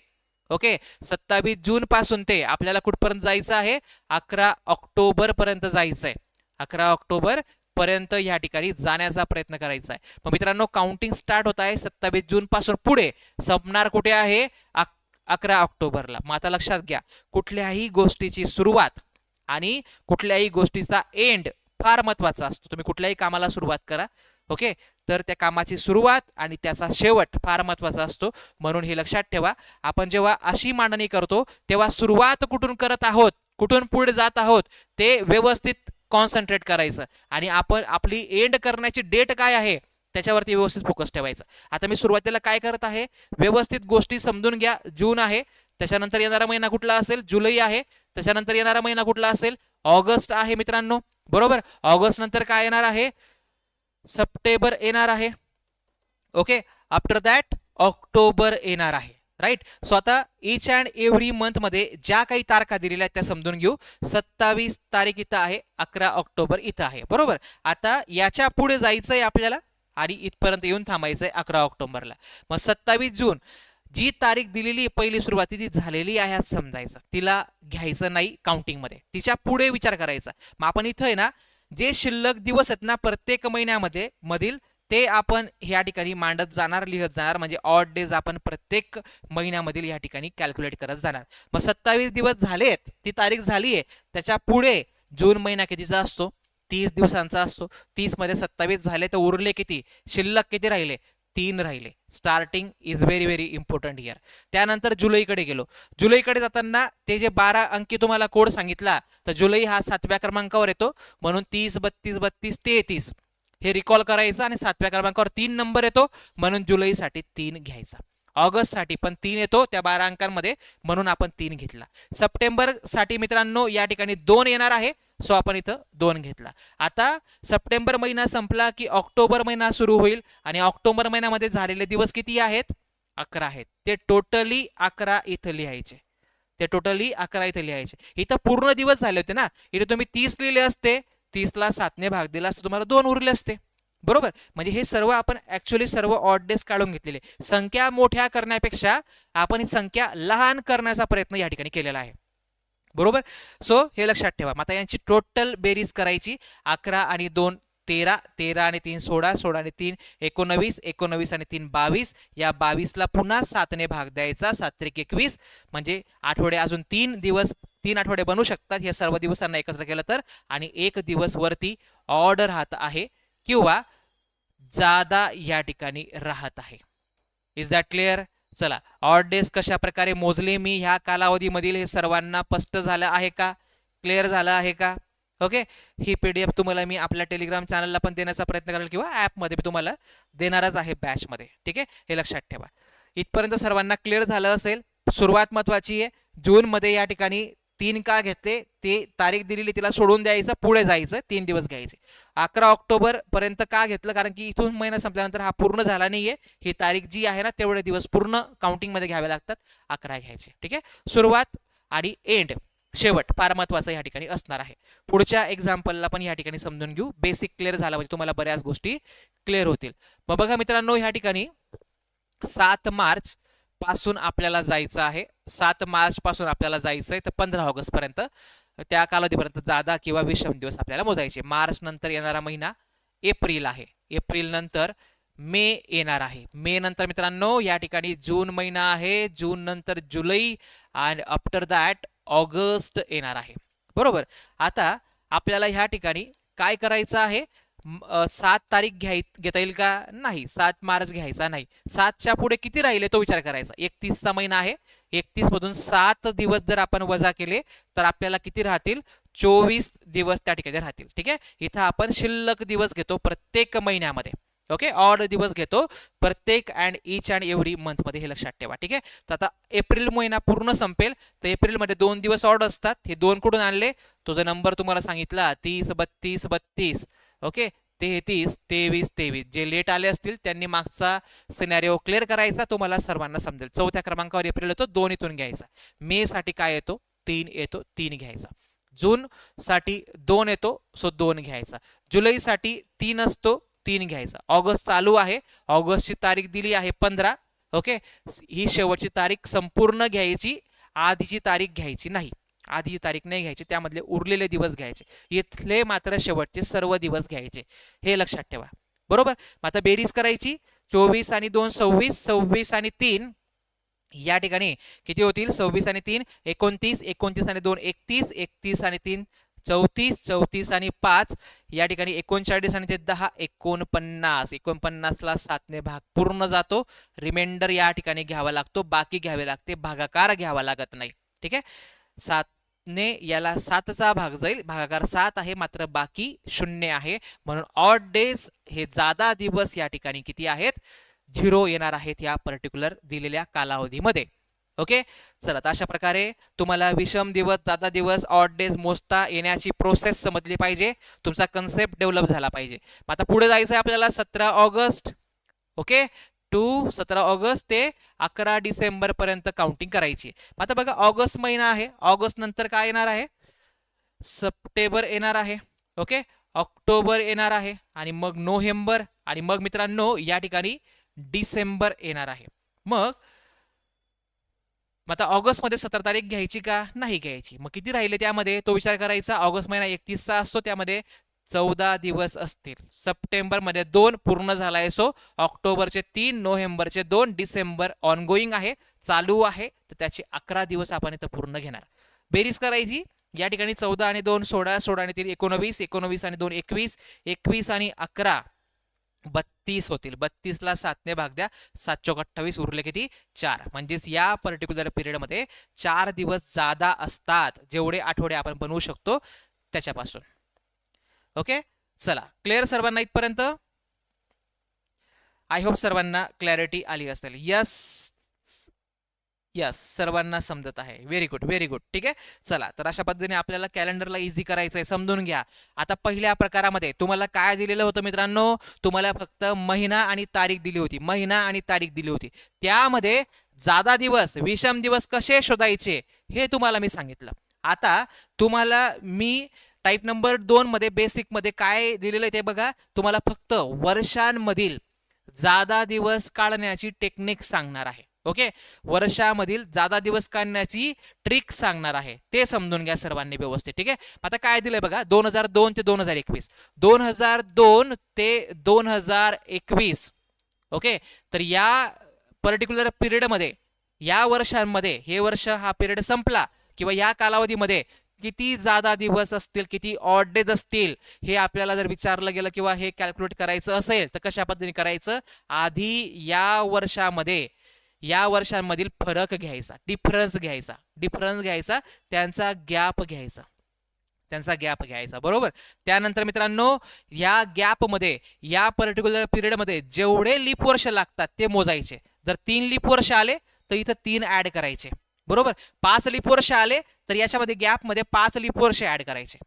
ओके, 27 जून पासून ते आपल्याला कुठपर्यंत जायचं आहे, 11 ऑक्टोबर पर्यंत जायचं आहे. 11 ऑक्टोबर पर्यंत या ठिकाणी जाण्याचा प्रयत्न करायचा आहे. मग मित्रांनो काउंटिंग स्टार्ट होत आहे 27 जून पासून, पुढे संपणार कुठे आहे 11 ऑक्टोबरला. मग आता लक्षात घ्या, कुठल्याही गोष्टीची सुरुवात आणि कुठल्याही गोष्टीचा एंड फार महत्वाचा असतो. तुम्ही कुठल्याही कामाला सुरुवात करा, ओके, तर त्या कामाची सुरुवात आणि त्याचा शेवट फार महत्वाचा असतो. म्हणून हे लक्षात ठेवा. आपण जेव्हा अशी मांडणी करतो तेव्हा सुरुवात कुठून करत आहोत, कुठून पुढे जात आहोत ते व्यवस्थित कॉन्सन्ट्रेट करायचं आणि आपण आपली एंड करण्याची डेट काय आहे त्याच्यावरती व्यवस्थित फोकस ठेवायचा. आता मी सुरुवातीला काय करत आहे, व्यवस्थित गोष्टी समजून घ्या. जून आहे, त्याच्यानंतर येणारा महिना कुठला असेल, जुलै आहे, त्याच्यानंतर येणारा महिना कुठला असेल, ऑगस्ट आहे मित्रांनो, बरोबर. ऑगस्ट नंतर काय येणार आहे, सप्टेंबर येणार आहे. ओके, आफ्टर दॅट ऑक्टोबर येणार आहे. राईट. सो आता इच अँड एव्हरी मंथ मध्ये ज्या काही तारखा दिलेल्या आहेत त्या समजून घेऊ. 27 तारीख इथं आहे, 11 ऑक्टोबर इथं आहे, बरोबर. आता याच्या पुढे जायचंय आपल्याला आणि इथपर्यंत येऊन थांबायचंय 11 ऑक्टोबरला. मग 27 जून जी तारीख दिलेली पहिली सुरुवाती ती झालेली आहे असं समजायचं, तिला घ्यायचं नाही काउंटिंग मध्ये, तिच्या पुढे विचार करायचा. मग आपण इथं आहे ना जे शिल्लक दिवस आहेत ना प्रत्येक महिन्यामध्ये मधील ते आपण ह्या ठिकाणी मांडत जाणार, लिहत जाणार. म्हणजे ऑड डेज आपण प्रत्येक महिन्यामधील या ठिकाणी कॅल्क्युलेट करत जाणार. मग 27 दिवस झालेत, ती तारीख झाली आहे, त्याच्या पुढे जून महिना कितीचा असतो, 30 दिवसांचा असतो. 30 मध्ये 27 झाले तर उरले किती, शिल्लक किती राहिले, 3 राहिले. Starting is very very important here. त्यानंतर जुलैकडे गेलो. जुलैकडे जाताना ते जे 12 अंकी तुम्हाला कोड सांगितला, तर जुलै हा 7व्या क्रमांकावर येतो. म्हणून 30, 32, 32, 33 हे रिकॉल करायचं आणि 7व्या क्रमांकावर 3 नंबर येतो म्हणून जुलैसाठी 3 घ्यायचा. ऑगस्टसाठी पण 3 येतो त्या 12 अंकांमध्ये, म्हणून आपण 3 घेतला. सप्टेंबरसाठी मित्रांनो या ठिकाणी 2 येणार आहे, सो आपण इथं 2 घेतला. आता सप्टेंबर महिना संपला की ऑक्टोबर महिना सुरू होईल आणि ऑक्टोबर महिन्यामध्ये झालेले दिवस किती आहेत? 11 आहेत. ते टोटली 11 इथं लिहायचे. ते टोटली 11 इथे लिहायचे. इथं पूर्ण दिवस झाले होते ना, इथे तुम्ही 30 लिहिले असते, 30ला 7ने भाग दिला असता तुम्हाला 2 उरले असते. बरोबर, म्हणजे हे सर्व आपण ऍक्च्युअली सर्व ऑड डेज काढून घेतलेले. संख्या मोठ्या करण्यापेक्षा आपण ही संख्या लहान करण्याचा प्रयत्न या ठिकाणी केलेला आहे. बरोबर, सो हे लक्षात ठेवा. आता यांची टोटल बेरीज करायची. 11 आणि 2 13, 13 आणि 3 16, 16 आणि 3 19, 19 आणि 3 22. या 22ला पुन्हा 7ने भाग द्यायचा, 7 त्रिक 21. म्हणजे आठवडे अजून 3 दिवस, 3 आठवडे बनू शकतात या सर्व दिवसांना एकत्र केलं तर. आणि एक दिवस वरती ऑड राहत आहे किंवा जादा या ठिकाणी राहत आहे. Is that clear? चला, ऑड डेज कशा प्रकारे मोजले मी ह्या कालावधीमधील हे सर्वांना स्पष्ट झालं आहे का? क्लिअर झालं आहे का? ओके, ही PDF तुम्हाला मी आपल्या टेलिग्राम चॅनलला पण देण्याचा प्रयत्न करेल किंवा ॲपमध्ये मी तुम्हाला देणारच आहे बॅचमध्ये. ठीक आहे, हे लक्षात ठेवा. इथपर्यंत सर्वांना क्लिअर झालं असेल. सुरुवात महत्त्वाची आहे. जूनमध्ये या ठिकाणी 3 का घेतले ते तारीख दिलेली तिला सोडून द्यायचं, पुढे जायचं, 3 दिवस घ्यायचे. 11 ऑक्टोबर पर्यंत का घेतलं? कारण की इथून महिना संपल्यानंतर हा पूर्ण झाला नाहीये. ही तारीख जी आहे ना तेवढे दिवस पूर्ण काउंटिंगमध्ये घ्यावे लागतात, 11 घ्यायचे. ठीक आहे, सुरुवात आणि एंड, शेवट फार महत्वाचं या ठिकाणी असणार आहे. पुढच्या एक्झाम्पलला पण या ठिकाणी समजून घेऊ. बेसिक क्लिअर झाला म्हणजे तुम्हाला बऱ्याच गोष्टी क्लिअर होतील. मग बघा मित्रांनो, ह्या ठिकाणी 7 मार्च पासून आपल्याला जायचं आहे. 7 मार्च पासून आपल्याला जायचं आहे तर 15 ऑगस्ट पर्यंत, त्या कालावधीपर्यंत जादा किंवा विषम दिवस आपल्याला मोजायचे. मार्च नंतर येणारा महिना एप्रिल आहे. एप्रिल नंतर मे येणार आहे. मे नंतर मित्रांनो या ठिकाणी जून महिना आहे. जून नंतर जुलै आणि आफ्टर दॅट ऑगस्ट येणार आहे. बरोबर, आता आपल्याला ह्या ठिकाणी काय करायचं आहे? 7 तारीख घेता येईल का? नाही. 7 मार्च घ्यायचा नाही. 7च्या पुढे किती राहिले तो विचार करायचा. 31चा महिना आहे. 31 मधून 7 दिवस जर आपण वजा केले तर आपल्याला किती राहतील? 24 दिवस त्या ठिकाणी राहतील. ठीक आहे, इथं आपण शिल्लक दिवस घेतो प्रत्येक महिन्यामध्ये. ओके, ऑड दिवस घेतो प्रत्येक and each and every month मध्ये, हे लक्षात ठेवा. ठीक आहे, तर आता एप्रिल महिना पूर्ण संपेल तर एप्रिलमध्ये 2 दिवस ऑड असतात. हे 2 कुठून आणले? तो जो नंबर तुम्हाला सांगितला 30 32 32. ओके, 33 23 23. जे लेट आले असतील त्यांनी मागचा सिनॅरिओ क्लिअर करायचा, तुम्हाला सर्वांना समजेल. 4थ्या क्रमांकावर एप्रिल येतो, 2 इथून घ्यायचा. मे साठी काय येतो? 3 येतो, 3 घ्यायचा. जून साठी 2 येतो, सो 2 घ्यायचा. जुलै साठी 3 असतो, 3 घ्यायचा. ऑगस्ट चालू आहे, ऑगस्टची तारीख दिली आहे 15. ओके, ही शेवटची तारीख संपूर्ण घ्यायची, आधीची तारीख घ्यायची नाही. आधीची तारीख नाही घ्यायची, त्यामधले उरलेले दिवस घ्यायचे. इथले मात्र शेवटचे सर्व दिवस घ्यायचे, हे लक्षात ठेवा. बरोबर, आता बेरीज करायची. 24 आणि 2 26, 26 आणि 3 या ठिकाणी किती होतील? 26 आणि 3 29, 29 आणि 2 31, 31 आणि 3 34, 34 आणि 5 या ठिकाणी 39 आणि ते 10 49. 49ला 7ने भाग पूर्ण जातो. रिमाइंडर या ठिकाणी घ्यावा लागतो, बाकी घ्यावे लागते, भागाकार घ्यावा लागत नाही. ठीक आहे, 7ने याला 7चा भाग जाईल, भागाकार 7 आहे मात्र बाकी 0 आहे. म्हणून ऑड डेज हे जादा दिवस या ठिकाणी किती आहेत? 0 येणार आहेत या पर्टिक्युलर दिलेल्या कालावधीमध्ये. ओके, चला, तर अशा प्रकारे तुम्हाला विषम दिवस, जादा दिवस, ऑड डेज मोजता येण्याची प्रोसेस समजली पाहिजे, तुमचा कन्सेप्ट डेव्हलप झाला पाहिजे. आता पुढे जायचं आहे आपल्याला 17 ऑगस्ट. ओके, टू 17 ऑगस्ट ते 11 डिसेंबर पर्यंत काउंटिंग करायची. आता बघा, ऑगस्ट महिना आहे. ऑगस्ट नंतर काय येणार आहे? सप्टेंबर येणार आहे. ओके, ऑक्टोबर येणार आहे आणि मग नोव्हेंबर आणि मग मित्रांनो या ठिकाणी डिसेंबर येणार आहे. मग आता ऑगस्ट मध्ये 17 तारीख घ्यायची का नाही घ्यायची? मग किती राहिले त्यामध्ये तो विचार करायचा. ऑगस्ट महिना 31चा असतो, त्यामध्ये 14 दिवस असतील. सप्टेंबर मध्ये 2 पूर्ण झालाय, सो ऑक्टोबरचे 3, नोव्हेंबरचे 2, डिसेंबर ऑनगोईंग आहे, चालू आहे, तर त्याचे 11 दिवस आपण इथं पूर्ण घेणार. बेरीज करायची. या ठिकाणी 14 आणि 2 16, 16 आणि 3 19, 19 आणि 2 21, 21 आणि 11 32 होतील. 32ला 7ने भाग द्या, 7 चौक 28, उरले किती? 4. म्हणजेच या पर्टिक्युलर पिरियड मध्ये 4 दिवस जादा असतात, जेवढे आठवडे आपण बनवू शकतो त्याच्यापासून. ओके, चला, क्लिअर सर्वांना इथपर्यंत? आय होप सर्वांना क्लॅरिटी आली असेल. यस, यस, सर्वांना समजत आहे. Very good, very good. ठीक आहे, चला तर अशा पद्धतीने आपल्याला कॅलेंडरला इझी करायचंय, समजून घ्या. आता पहिल्या प्रकारामध्ये तुम्हाला काय दिलेलं होतं मित्रांनो? तुम्हाला फक्त महिना आणि तारीख दिली होती, महिना आणि तारीख दिली होती. त्यामध्ये जादा दिवस, विषम दिवस कसे शोधायचे हे तुम्हाला मी सांगितलं. आता तुम्हाला मी टाईप नंबर 2 मध्ये बेसिक मध्ये काय दिलेलं आहे ते बघा. तुम्हाला फक्त वर्षांमधील जादा दिवस काढण्याची टेक्निक सांगणार आहे. ओके, वर्षामधील जादा दिवस काढण्याची ट्रिक सांगणार आहे, ते समजून घ्या सर्वांनी व्यवस्थित. ठीक आहे, आता काय दिलंय बघा, 2002 ते 2021, 2002 ते 2021. ओके, तर या पर्टिक्युलर पिरियडमध्ये, या वर्षांमध्ये, हे वर्ष हा पिरियड संपला किंवा या कालावधीमध्ये किती जादा दिवस असतील, किती ऑड डेज असतील, हे आपल्याला जर विचारलं गेलं किंवा हे कॅल्क्युलेट करायचं असेल तर कशा पद्धतीने करायचं? आधी या वर्षांमधील फरक घ्यायचा, डिफरन्स घ्यायचा, त्यांचा गॅप घ्यायचा, बरोबर. त्यानंतर मित्रांनो, या गॅपमध्ये, या पर्टिक्युलर पिरियडमध्ये जेवढे लीप वर्ष लागतात ते मोजायचे. जर 3 लीप वर्ष आले तर इथं 3 ऍड करायचे, बरोबर. 5 लीप वर्ष आले तर याच्यामध्ये गॅपमध्ये 5 लीप वर्ष ऍड करायचे,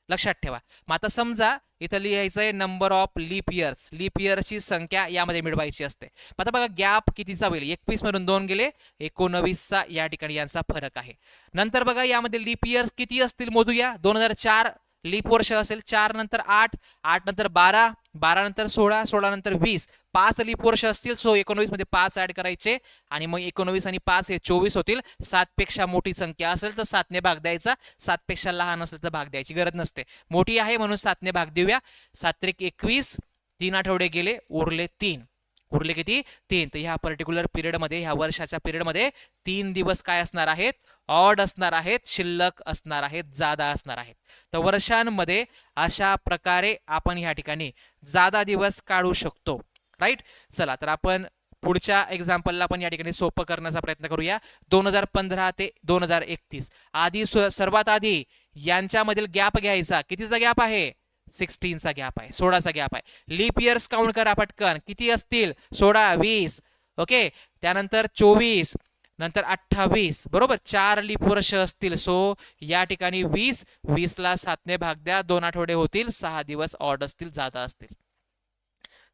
लक्षात ठेवा. मग आता समजा इथं लिहायचंय number of leap years, leap इयर्सची संख्या यामध्ये मिळवायची असते. आता बघा गॅप कितीचा होईल, 21 मधून 2 गेले 19चा या ठिकाणी यांचा फरक आहे. नंतर बघा यामध्ये लीप इयर्स किती असतील मोजूया. 2004 लीप वर्ष असेल, 4 नंतर 8, 8 नंतर 12, 12 नंतर 16, 16 नंतर 20, 5 लीप वर्ष असतील. सो 19 मध्ये 5 ऍड करायचे आणि मग 19 आणि 5 हे 24 होतील. 7 पेक्षा मोठी संख्या असेल तर 7 ने भाग द्यायचा, 7 पेक्षा लहान असेल तर भाग द्यायची गरज नसते. मोठी आहे म्हणून 7 ने भाग देऊया. 7 त्रिक 21, 3 आठवडे गेले, उरले 3. उरले किती? 3. तर ह्या पर्टिक्युलर पिरियड मध्ये, ह्या वर्षाच्या पिरियड मध्ये 3 दिवस काय असणार आहेत? ऑड असणार आहेत, शिल्लक असणार आहेत, जादा असणार आहेत. तर वर्षांमध्ये अशा प्रकारे आपण ह्या ठिकाणी जादा दिवस काढू शकतो, राईट. चला तर आपण पुढच्या एक्झाम्पलला आपण या ठिकाणी सोपं करण्याचा प्रयत्न करूया. 2015 ते 2031 आधी, सर्वात आधी यांच्यामधील गॅप घ्यायचा. कितीचा गॅप आहे? 16चा गॅप आहे, 16चा गॅप आहे. लीप इयर्स काउंट करा पटकन, किती असतील? 16, 20. ओके, त्यानंतर 24, नंतर 28, बरोबर. 4 लीप वर्ष असतील. सो या ठिकाणी 20, 20 ला 7 ने भाग द्या, 2 आठवडे होतील, 6 दिवस ऑड असतील, जादा असतील.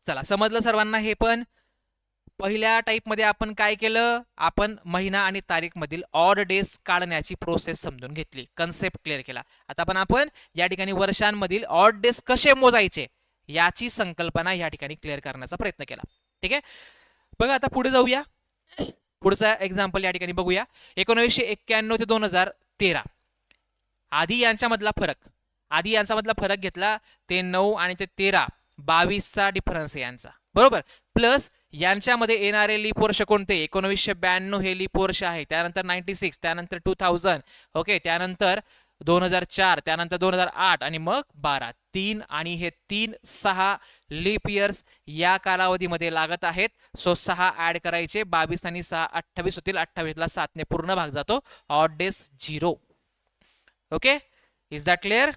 चला, समजलं सर्वांना हे पण? पहिल्या टाईप मध्ये आपण काय केलं? आपण महिना आणि तारीख मधील ऑड डेज काढण्याची प्रोसेस समजून घेतली, कन्सेप्ट क्लिअर केला. आता आपण या ठिकाणी वर्षांमधील ऑड डेज कसे मोजायचे याची संकल्पना या ठिकाणी क्लिअर करण्याचा प्रयत्न केला. ठीक आहे, बघा आता पुढे जाऊया. पुढचा एक्झाम्पल या ठिकाणी बघूया. 1991 ते 2013 आधी यांच्यामधला फरक घेतला. ते 9 आणि ते 13, 22चा डिफरन्स आहे यांचा, बरोबर. प्लस यांच्यामध्ये येणारे लीप वर्ष कोणते? 1992 हे लीप वर्ष आहे, त्यानंतर 96, त्यानंतर 2000, ओके, त्यानंतर 2004, त्यानंतर 2008 आणि मग 12. 3 आणि हे 3, 6 लीप इयर्स या कालावधीमध्ये लागत आहेत. सो 6 ऍड करायचे, 22 आणि 6 28 होतील. 28 ला 7 ने पूर्ण भाग जातो, odd days 0. Okay, is that clear?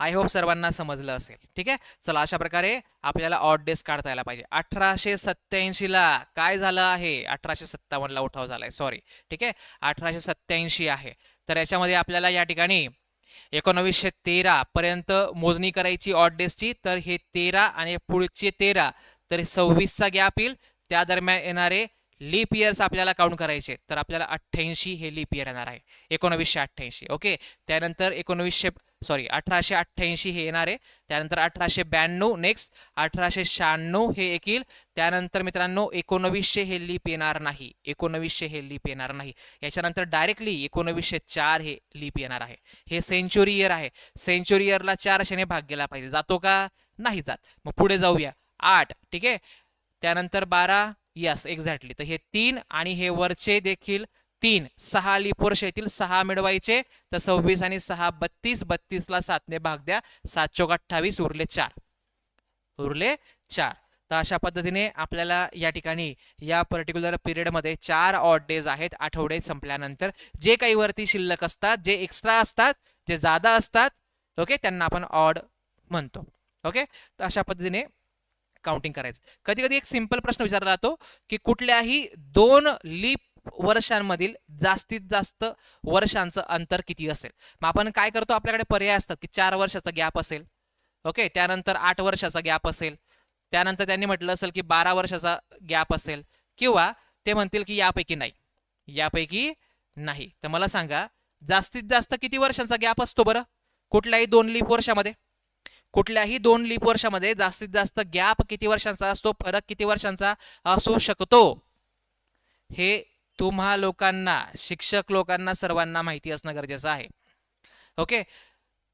I hope सर्वांना समजलं असेल. ठीक आहे, चला अशा प्रकारे आपल्याला ऑड डेज काढता यायला पाहिजे. 1887 ला काय झालं आहे? 1857 ला उठाव झालाय, सॉरी. ठीक आहे, 1887 आहे. तर याच्यामध्ये आपल्याला या ठिकाणी 1913 पर्यंत मोजणी करायची ऑड डेजची. तर हे 13 आणि पुढचे 13, तर 26चा गॅप येईल. त्या दरम्यान येणारे लीप इयर्स आपल्याला काउंट करायचे. तर आपल्याला 88 हे लीप इयर येणार आहे, 1988. ओके, त्यानंतर 1888 हे येणार आहे. त्यानंतर 1892, नेक्स्ट 1896 हे येईल. त्यानंतर मित्रांनो 1900 हे लीप येणार नाही, 1900 हे लीप येणार नाही. याच्यानंतर डायरेक्टली 1904 हे लीप येणार आहे. हे सेंचुरी इयर आहे. सेंचुरी इयरला 400 ने भाग गेला पाहिजे, जातो का? नाही जात. मग पुढे जाऊया. 8, ठीक आहे, त्यानंतर 12, यस एक्झॅक्टली. तर हे 3 आणि हे वरचे देखील 3, 6 लीप वर्ष येतील, 6 मिळवायचे. तर 26 आणि 6 32, 32 ला 7 ने भाग द्या, 7 चौक 28, उरले 4. तर अशा पद्धतीने आपल्याला या ठिकाणी या पर्टिक्युलर पिरियड मध्ये 4 ऑड डेज आहेत. आठवडे संपल्यानंतर जे काही वरती शिल्लक असतात, जे एक्स्ट्रा असतात, जे जादा असतात, ओके, त्यांना आपण ऑड म्हणतो. ओके, तर अशा पद्धतीने काउंटिंग करायचं. कधी कधी एक सिंपल प्रश्न विचारला जातो की कुठल्याही 2 लीप वर्षांमधील जास्तीत जास्त वर्षांचं अंतर किती असेल. मग आपण काय करतो, आपल्याकडे पर्याय असतात की 4 वर्षाचा गॅप असेल, ओके, त्यानंतर 8 वर्षाचा गॅप असेल, त्यानंतर त्यांनी म्हटलं असेल की 12 वर्षाचा गॅप असेल, किंवा ते म्हणतील की यापैकी नाही, यापैकी नाही. तर मला सांगा जास्तीत जास्त किती वर्षांचा गॅप असतो बरं कुठल्याही 2 लीप वर्षामध्ये? कुठल्याही 2 लीप वर्षामध्ये जास्तीत जास्त गॅप किती वर्षांचा असतो, फरक किती वर्षांचा असू शकतो, हे तुम्हा लोकांना, शिक्षक लोकांना सर्वांना माहिती असणं गरजेचं आहे. ओके,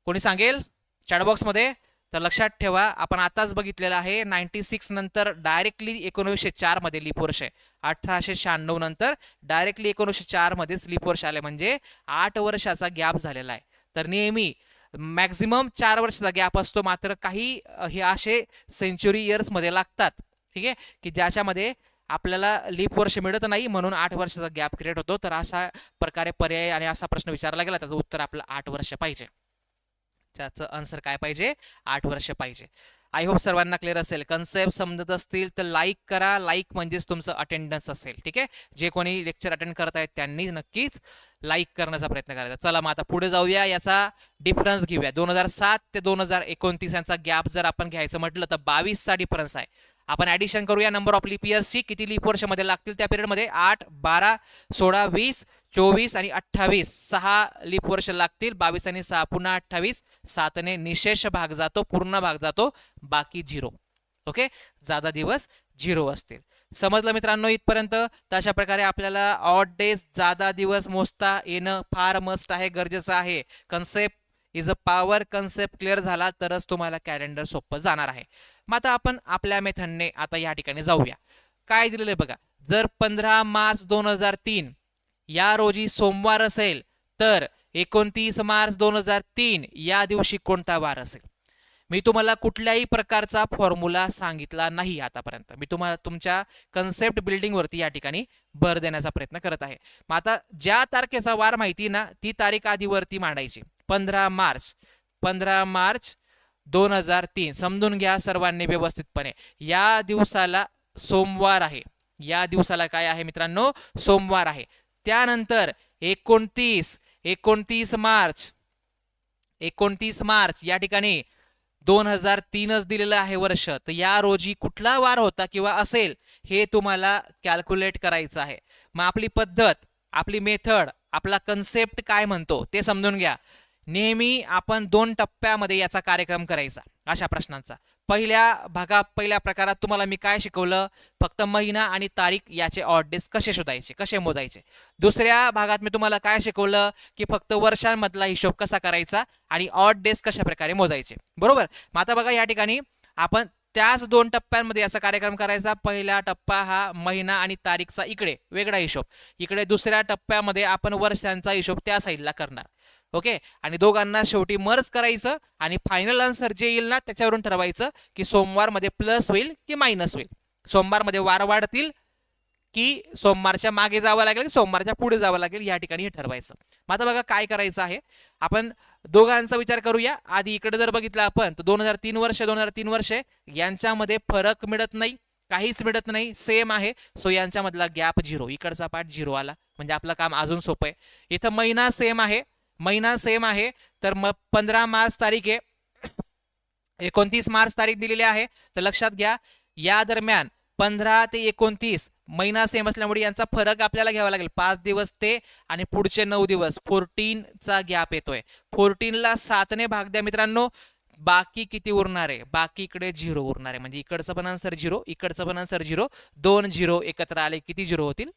कोणी सांगेल चॅटबॉक्समध्ये? तर लक्षात ठेवा, आपण आताच बघितलेलं आहे 96 नंतर डायरेक्टली 1904 मध्ये लीप वर्ष आहे. 1896 नंतर डायरेक्टली 1904 मध्येच लीप वर्ष आले, म्हणजे 8 वर्षाचा गॅप झालेला आहे. तर नेहमी मॅक्झिमम 4 वर्षाचा गॅप असतो, मात्र काही हे असे सेंचुरी इयर्स मध्ये लागतात, ठीक आहे, की ज्याच्यामध्ये आपल्याला लीप वर्ष मिळत नाही, म्हणून 8 वर्षाचा गॅप क्रिएट होतो. तर अशा प्रकारे पर्याय आणि असा प्रश्न विचारला गेला, त्याचं उत्तर आपलं 8 वर्ष पाहिजे. त्याचं आन्सर काय पाहिजे? 8 वर्ष पाहिजे. आय होप सर्वांना क्लिअर असेल. कन्सेप्ट समजत असतील तर लाईक करा. लाईक म्हणजेच तुमचं अटेंडन्स असेल, ठीक आहे. जे कोणी लेक्चर अटेंड करत आहेत त्यांनी नक्कीच लाईक करण्याचा प्रयत्न करायचा. चला मग आता पुढे जाऊया, याचा डिफरन्स घेऊया. 2007 ते 2029 यांचा गॅप जर आपण घ्यायचं म्हटलं तर 22 चा डिफरन्स आहे. आपण ऍडिशन करूया नंबर ऑफ लीप इयर्सची, किती लीप वर्षामध्ये लागतील त्या पिरियडमध्ये. 8, 12, 16, 20, 24 आणि 28, 6 लीप वर्ष लागतील. 22 आणि 6 पुन्हा 28, 7 ने निशेष भाग जातो, पूर्ण भाग जातो, बाकी 0. ओके, जादा दिवस 0 असतील. समजलं मित्रांनो इथपर्यंत? तर अशा प्रकारे आपल्याला ऑड डेज, जादा दिवस मोजता येणं फार मस्ट आहे, गरजेचं आहे. Concept is a power. Concept clear झाला तरच तुम्हाला कॅलेंडर सोपं जाणार आहे. मग आता आपण आपल्या मेथडने आता या ठिकाणी जाऊया. काय दिलेलं आहे बघा. जर 15 मार्च 2003 या रोजी सोमवार असेल तर 29 मार्च 2003 या दिवशी कोणता वार असेल? मी तुम्हाला कुठल्याही प्रकारचा फॉर्म्युला सांगितला नाही आतापर्यंत. मी तुम्हाला तुमच्या कन्सेप्ट बिल्डिंग वरती या ठिकाणी भर देण्याचा प्रयत्न करत आहे. मग आता ज्या तारखेचा वार माहिती ना, ती तारीख आधीवरती मांडायची. 15 मार्च 2003 समजून घ्या सर्वांनी व्यवस्थितपणे. या दिवसाला सोमवार आहे. या दिवसाला काय आहे मित्रांनो? सोमवार आहे. त्यानंतर 29 मार्च या ठिकाणी 2003च दिलेलं आहे वर्ष. तर या रोजी कुठला वार होता किंवा असेल हे तुम्हाला कॅल्क्युलेट करायचं आहे. मग आपली पद्धत, आपली मेथड, आपला कन्सेप्ट काय म्हणतो ते समजून घ्या. नेहमी आपण 2 टप्प्यामध्ये याचा कार्यक्रम करायचा अशा प्रश्नांचा. पहिल्या प्रकारात तुम्हाला मी काय शिकवलं? फक्त महिना आणि तारीख याचे ऑड डेज कसे शोधायचे, कसे मोजायचे. दुसऱ्या भागात मी तुम्हाला काय शिकवलं की फक्त वर्षांमधला हिशोब कसा करायचा आणि ऑड डेज कशा प्रकारे मोजायचे, बरोबर. मग आता बघा या ठिकाणी आपण त्याच 2 टप्प्यांमध्ये याचा कार्यक्रम करायचा. पहिला टप्पा हा महिना आणि तारीखचा, इकडे वेगळा हिशोब. इकडे दुसऱ्या टप्प्यामध्ये आपण वर्षांचा हिशोब त्या साईडला करणार. ओके, आणि दोघांना शेवटी मर्ज करायचं आणि फायनल आन्सर जे येईल ना त्याच्यावरून ठरवायचं की सोमवार मध्ये प्लस होईल की मायनस होईल, सोमवार मध्ये वार वाढतील की सोमवारच्या मागे जावं लागेल की सोमवारच्या पुढे जावं लागेल, या ठिकाणी हे ठरवायचं. मग आता बघा काय करायचं आहे. आपण दोघांचा विचार करूया. आधी इकडे जर बघितलं आपण तर 2003 वर्ष यांच्यामध्ये फरक मिळत नाही, काहीच मिळत नाही, सेम आहे. सो यांच्यामधला गॅप 0, इकडचा पार्ट 0 आला, म्हणजे आपलं काम अजून सोपं आहे. इथं महिना सेम आहे, तर मग 15 मार्च तारीख आहे, 29 मार्च तारीख दिलेली आहे. तर लक्षात घ्या या दरम्यान 15 ते 29 महिना सेम असल्यामुळे यांचा फरक आपल्याला घ्यावा लागेल. 5 दिवस ते आणि पुढचे 9 दिवस 14 चा गॅप येतोय. 14 ला 7 ने भाग द्या मित्रांनो. बाकी किती उरणार आहे? बाकी इकडे 0 उरणार आहे, म्हणजे इकडचं पण आन्सर 0, इकडचं पण आन्सर 0. 2 0 एकत्र आले किती 0 होतील?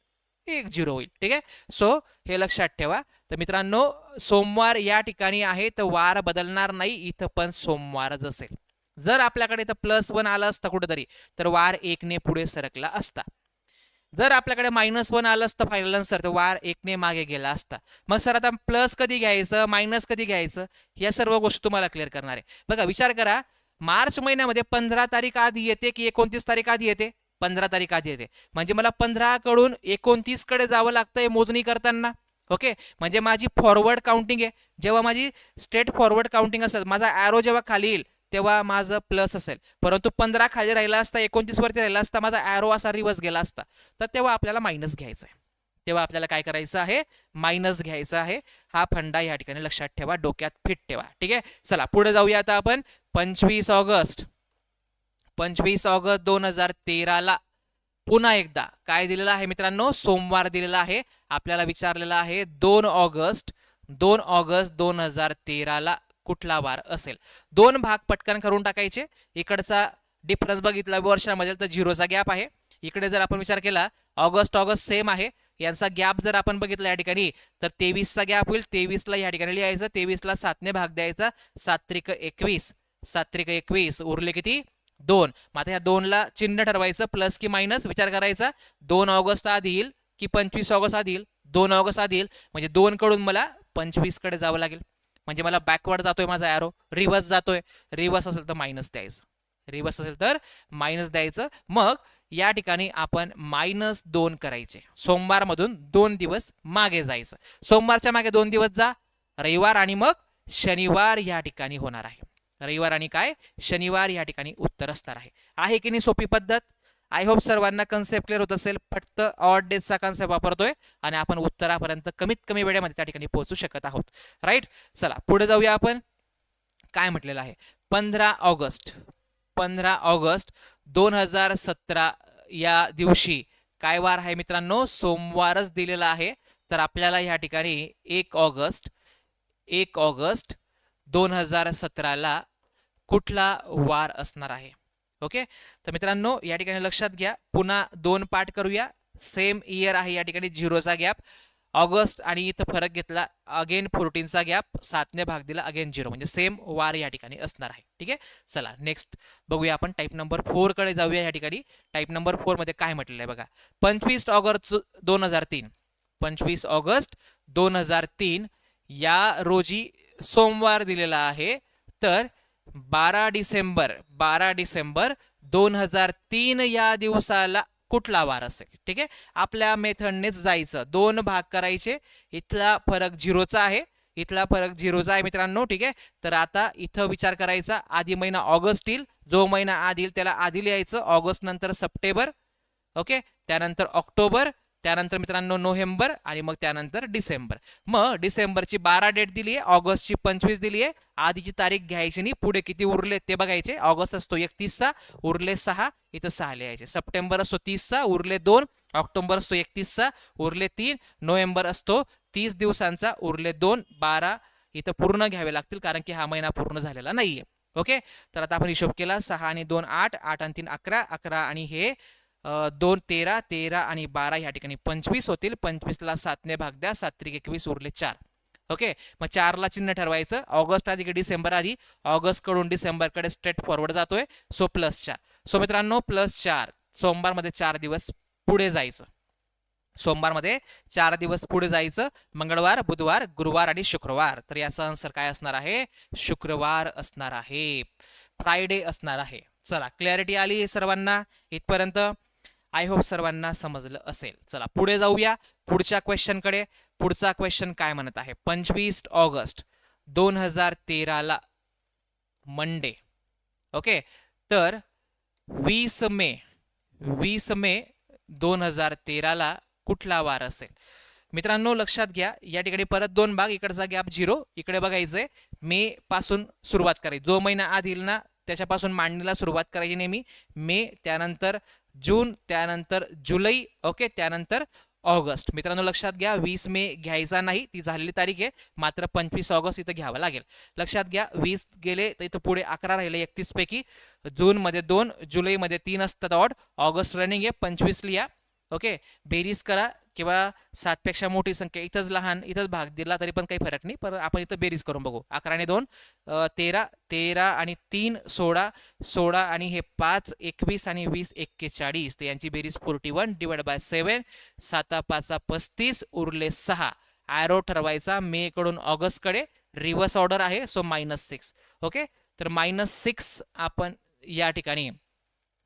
1 0 होईल, ठीक आहे. सो हे लक्षात ठेवा. तर मित्रांनो सोमवार या ठिकाणी आहे, तर वार बदलणार नाही, इथं पण सोमवारच असेल. जर आपल्याकडे तर +1 आलं असतं कुठेतरी तर वार 1 ने पुढे सरकला असता. जर आपल्याकडे -1 आलं असतं फायनल आन्सर तर वार 1 ने मागे गेला असता. मग सर आता प्लस कधी घ्यायचं, मायनस कधी घ्यायचं, या सर्व गोष्टी तुम्हाला क्लिअर करणार आहे. बघा विचार करा, मार्च महिन्यामध्ये 15 तारीख आधी येते की 29 तारीख आधी येते? 15 तारीख आधी येते, म्हणजे मला 15 कडून 29 कडे जावं लागतंय मोजणी करताना. ओके, म्हणजे माझी फॉरवर्ड काउंटिंग आहे. जेव्हा माझी स्ट्रेट फॉरवर्ड काउंटिंग असेल, माझा ॲरो जेव्हा खाली येईल तेव्हा माझं प्लस असेल, परंतु 15 खाली राहिला असता, 29 वरती राहिला असता, माझा ॲरो असा रिव्हर्स गेला असता, तर तेव्हा आपल्याला मायनस घ्यायचं आहे. तेव्हा आपल्याला काय करायचं आहे, मायनस घ्यायचं आहे. हा फंडा या ठिकाणी लक्षात ठेवा, डोक्यात फिट ठेवा. ठीक आहे, चला पुढे जाऊया आता आपण. 25 ऑगस्ट 2013ला पुन्हा एकदा काय दिलेलं आहे मित्रांनो, सोमवार दिलेला आहे. आपल्याला विचारलेलं आहे 2 ऑगस्ट 2013ला कुठला वार असेल. दोन भाग पटकन करून टाकायचे. इकडचा डिफरन्स बघितला वर्षामध्ये तर झिरोचा गॅप आहे. इकडे जर आपण विचार केला ऑगस्ट सेम आहे, यांचा गॅप जर आपण बघितला या ठिकाणी तर 23चा गॅप होईल. 23ला या ठिकाणी लिहायचं, 23ला 7ने भाग द्यायचा, 7 त्रिक 21 उरले किती 2. मग आता ह्या 2ला चिन्ह ठरवायचं, प्लस की मायनस विचार करायचा. 2 ऑगस्ट आधी येईल की 25 ऑगस्ट आधी येईल, 2 ऑगस्ट आधी येईल, म्हणजे 2 कडून मला 25 कडे जावं लागेल. म्हणजे मला बॅकवर्ड जातोय माझा ॲरो, रिव्हर्स जातोय. रिव्हर्स असेल तर मायनस द्यायचं, रिव्हर्स असेल तर मायनस द्यायचं. मग या ठिकाणी आपण -2 करायचे. सोमवार मधून 2 दिवस मागे जायचं. सोमवारच्या मागे 2 दिवस जा, रविवार आणि मग शनिवार या ठिकाणी होणार आहे. रविवार आणि काय शनिवार या ठिकाणी उत्तर असणार आहे. आहे की नाही सोपी पद्धत? आय होप सर्वांना कन्सेप्ट क्लिअर होत असेल. फक्त ऑड डेजचा कन्सेप्ट वापरतोय आणि आपण उत्तरापर्यंत कमीत कमी वेळेमध्ये त्या ठिकाणी पोहोचू शकत आहोत. राईट, चला पुढे जाऊया आपण. काय म्हटलेलं आहे, 15 ऑगस्ट 2017 या दिवशी काय वार आहे मित्रांनो, सोमवारच दिलेला आहे. तर आपल्याला या ठिकाणी 1 ऑगस्ट 2017ला कुठला वार असणार आहे. ओके, तर मित्रांनो या ठिकाणी लक्षात घ्या, पुन्हा 2 पार्ट करूया. सेम इयर आहे या ठिकाणी, झिरोचा गॅप. ऑगस्ट आणि इथं फरक घेतला, अगेन 14चा गॅप, 7ने भाग दिला, अगेन 0, म्हणजे सेम वार या ठिकाणी असणार आहे. ठीक आहे, चला नेक्स्ट बघूया आपण. टाईप नंबर 4 कडे जाऊया. या ठिकाणी टाईप नंबर 4 मध्ये काय म्हटलेलं आहे बघा. 25 ऑगस्ट 2003 या रोजी सोमवार दिलेला आहे. तर 12 डिसेंबर 2003 या दिवसाला कुठला वार असेल. ठीक आहे, आपल्या मेथडनेच जायचं. 2 भाग करायचे. इथला फरक झिरोचा आहे, इथला फरक झिरोचा आहे मित्रांनो. ठीक आहे, तर आता इथं विचार करायचा, आधी महिना ऑगस्ट येईल, जो महिना आधी येईल त्याला आधी लिहायचं. ऑगस्ट नंतर सप्टेंबर, ओके, त्यानंतर ऑक्टोबर, त्यानंतर मित्रांनो नोव्हेंबर आणि मग त्यानंतर डिसेंबर. मग डिसेंबरची 12 डेट दिली आहे, ऑगस्टची 25 दिली आहे. आधीची तारीख घ्यायची नाही, पुढे किती उरले ते बघायचे. ऑगस्ट असतो 31चा, उरले 6, इथं 6 लिहायचे. सप्टेंबर असतो 30चा, उरले 2. ऑक्टोबर असतो 31चा, उरले 3. नोव्हेंबर असतो 30 दिवसांचा, उरले 2. 12 इथं पूर्ण घ्यावे लागतील कारण की हा महिना पूर्ण झालेला नाहीये. ओके, तर आता आपण हिशोब केला. 6 आणि 2 8, 8 आणि 3 11, 11 आणि हे 2 13, 13 आणि 12 या ठिकाणी 25 होतील. 25ला 7ने भाग द्या, 7 त्रिक 21 उरले 4. ओके, मग 4ला चिन्ह ठरवायचं. ऑगस्ट आधी की डिसेंबर आधी, ऑगस्ट कडून डिसेंबर कडे स्ट्रेट फॉरवर्ड जातोय, सो +4. सो मित्रांनो +4, सोमवार मध्ये 4 दिवस पुढे जायचं. सोमवारमध्ये 4 दिवस पुढे जायचं. मंगळवार, बुधवार, गुरुवार आणि शुक्रवार. तर याचा आन्सर काय असणार आहे, शुक्रवार असणार आहे, फ्रायडे असणार आहे. चला क्लॅरिटी आली सर्वांना इथपर्यंत? आय होप सर्वांना समजलं असेल. चला पुढे जाऊया पुढच्या क्वेश्चन कडे. पुढचा क्वेश्चन काय म्हणत आहे, 25 ऑगस्ट 2013ला मंडे. ओके, तर 20 मे 2013ला कुठला वार असेल. मित्रांनो लक्षात घ्या, या ठिकाणी परत 2 भाग, इकडचा गॅप 0, इकडे बघायचंय. मे पासून सुरुवात करायची, जो महिना आधी येईल ना त्याच्यापासून मांडणीला सुरुवात करायची नेहमी. मे, त्यानंतर जून, त्यानंतर जुलै, ओके, त्यानंतर ऑगस्ट. मित्रांनो लक्षात घ्या, 20 मे घ्यायचा नाही, ती झालेली तारीख आहे. मात्र 25 ऑगस्ट इथं घ्यावं लागेल. लक्षात घ्या, 20 गेले तर इथं पुढे 11 राहिले 31 पैकी. जून मध्ये 2, जुलै मध्ये 3 असतात ऑड, ऑगस्ट रनिंग आहे, 25 लिहा. ओके, बेरीज करा किंवा 7 पेक्षा मोठी संख्या इथंच लहान, इथंच भाग दिला तरी पण काही फरक नाही, पण आपण इथं बेरीज करून बघू. 11 आणि 2 13, 13 आणि 3 16, 16 आणि हे 5 21 आणि 20 41, तर यांची बेरीज 41 / 7, 7 5 35 उरले 6. ॲरो ठरवायचा मे कडून ऑगस्ट कडे, रिव्हर्स ऑर्डर आहे, सो -6. ओके, तर -6 आपण या ठिकाणी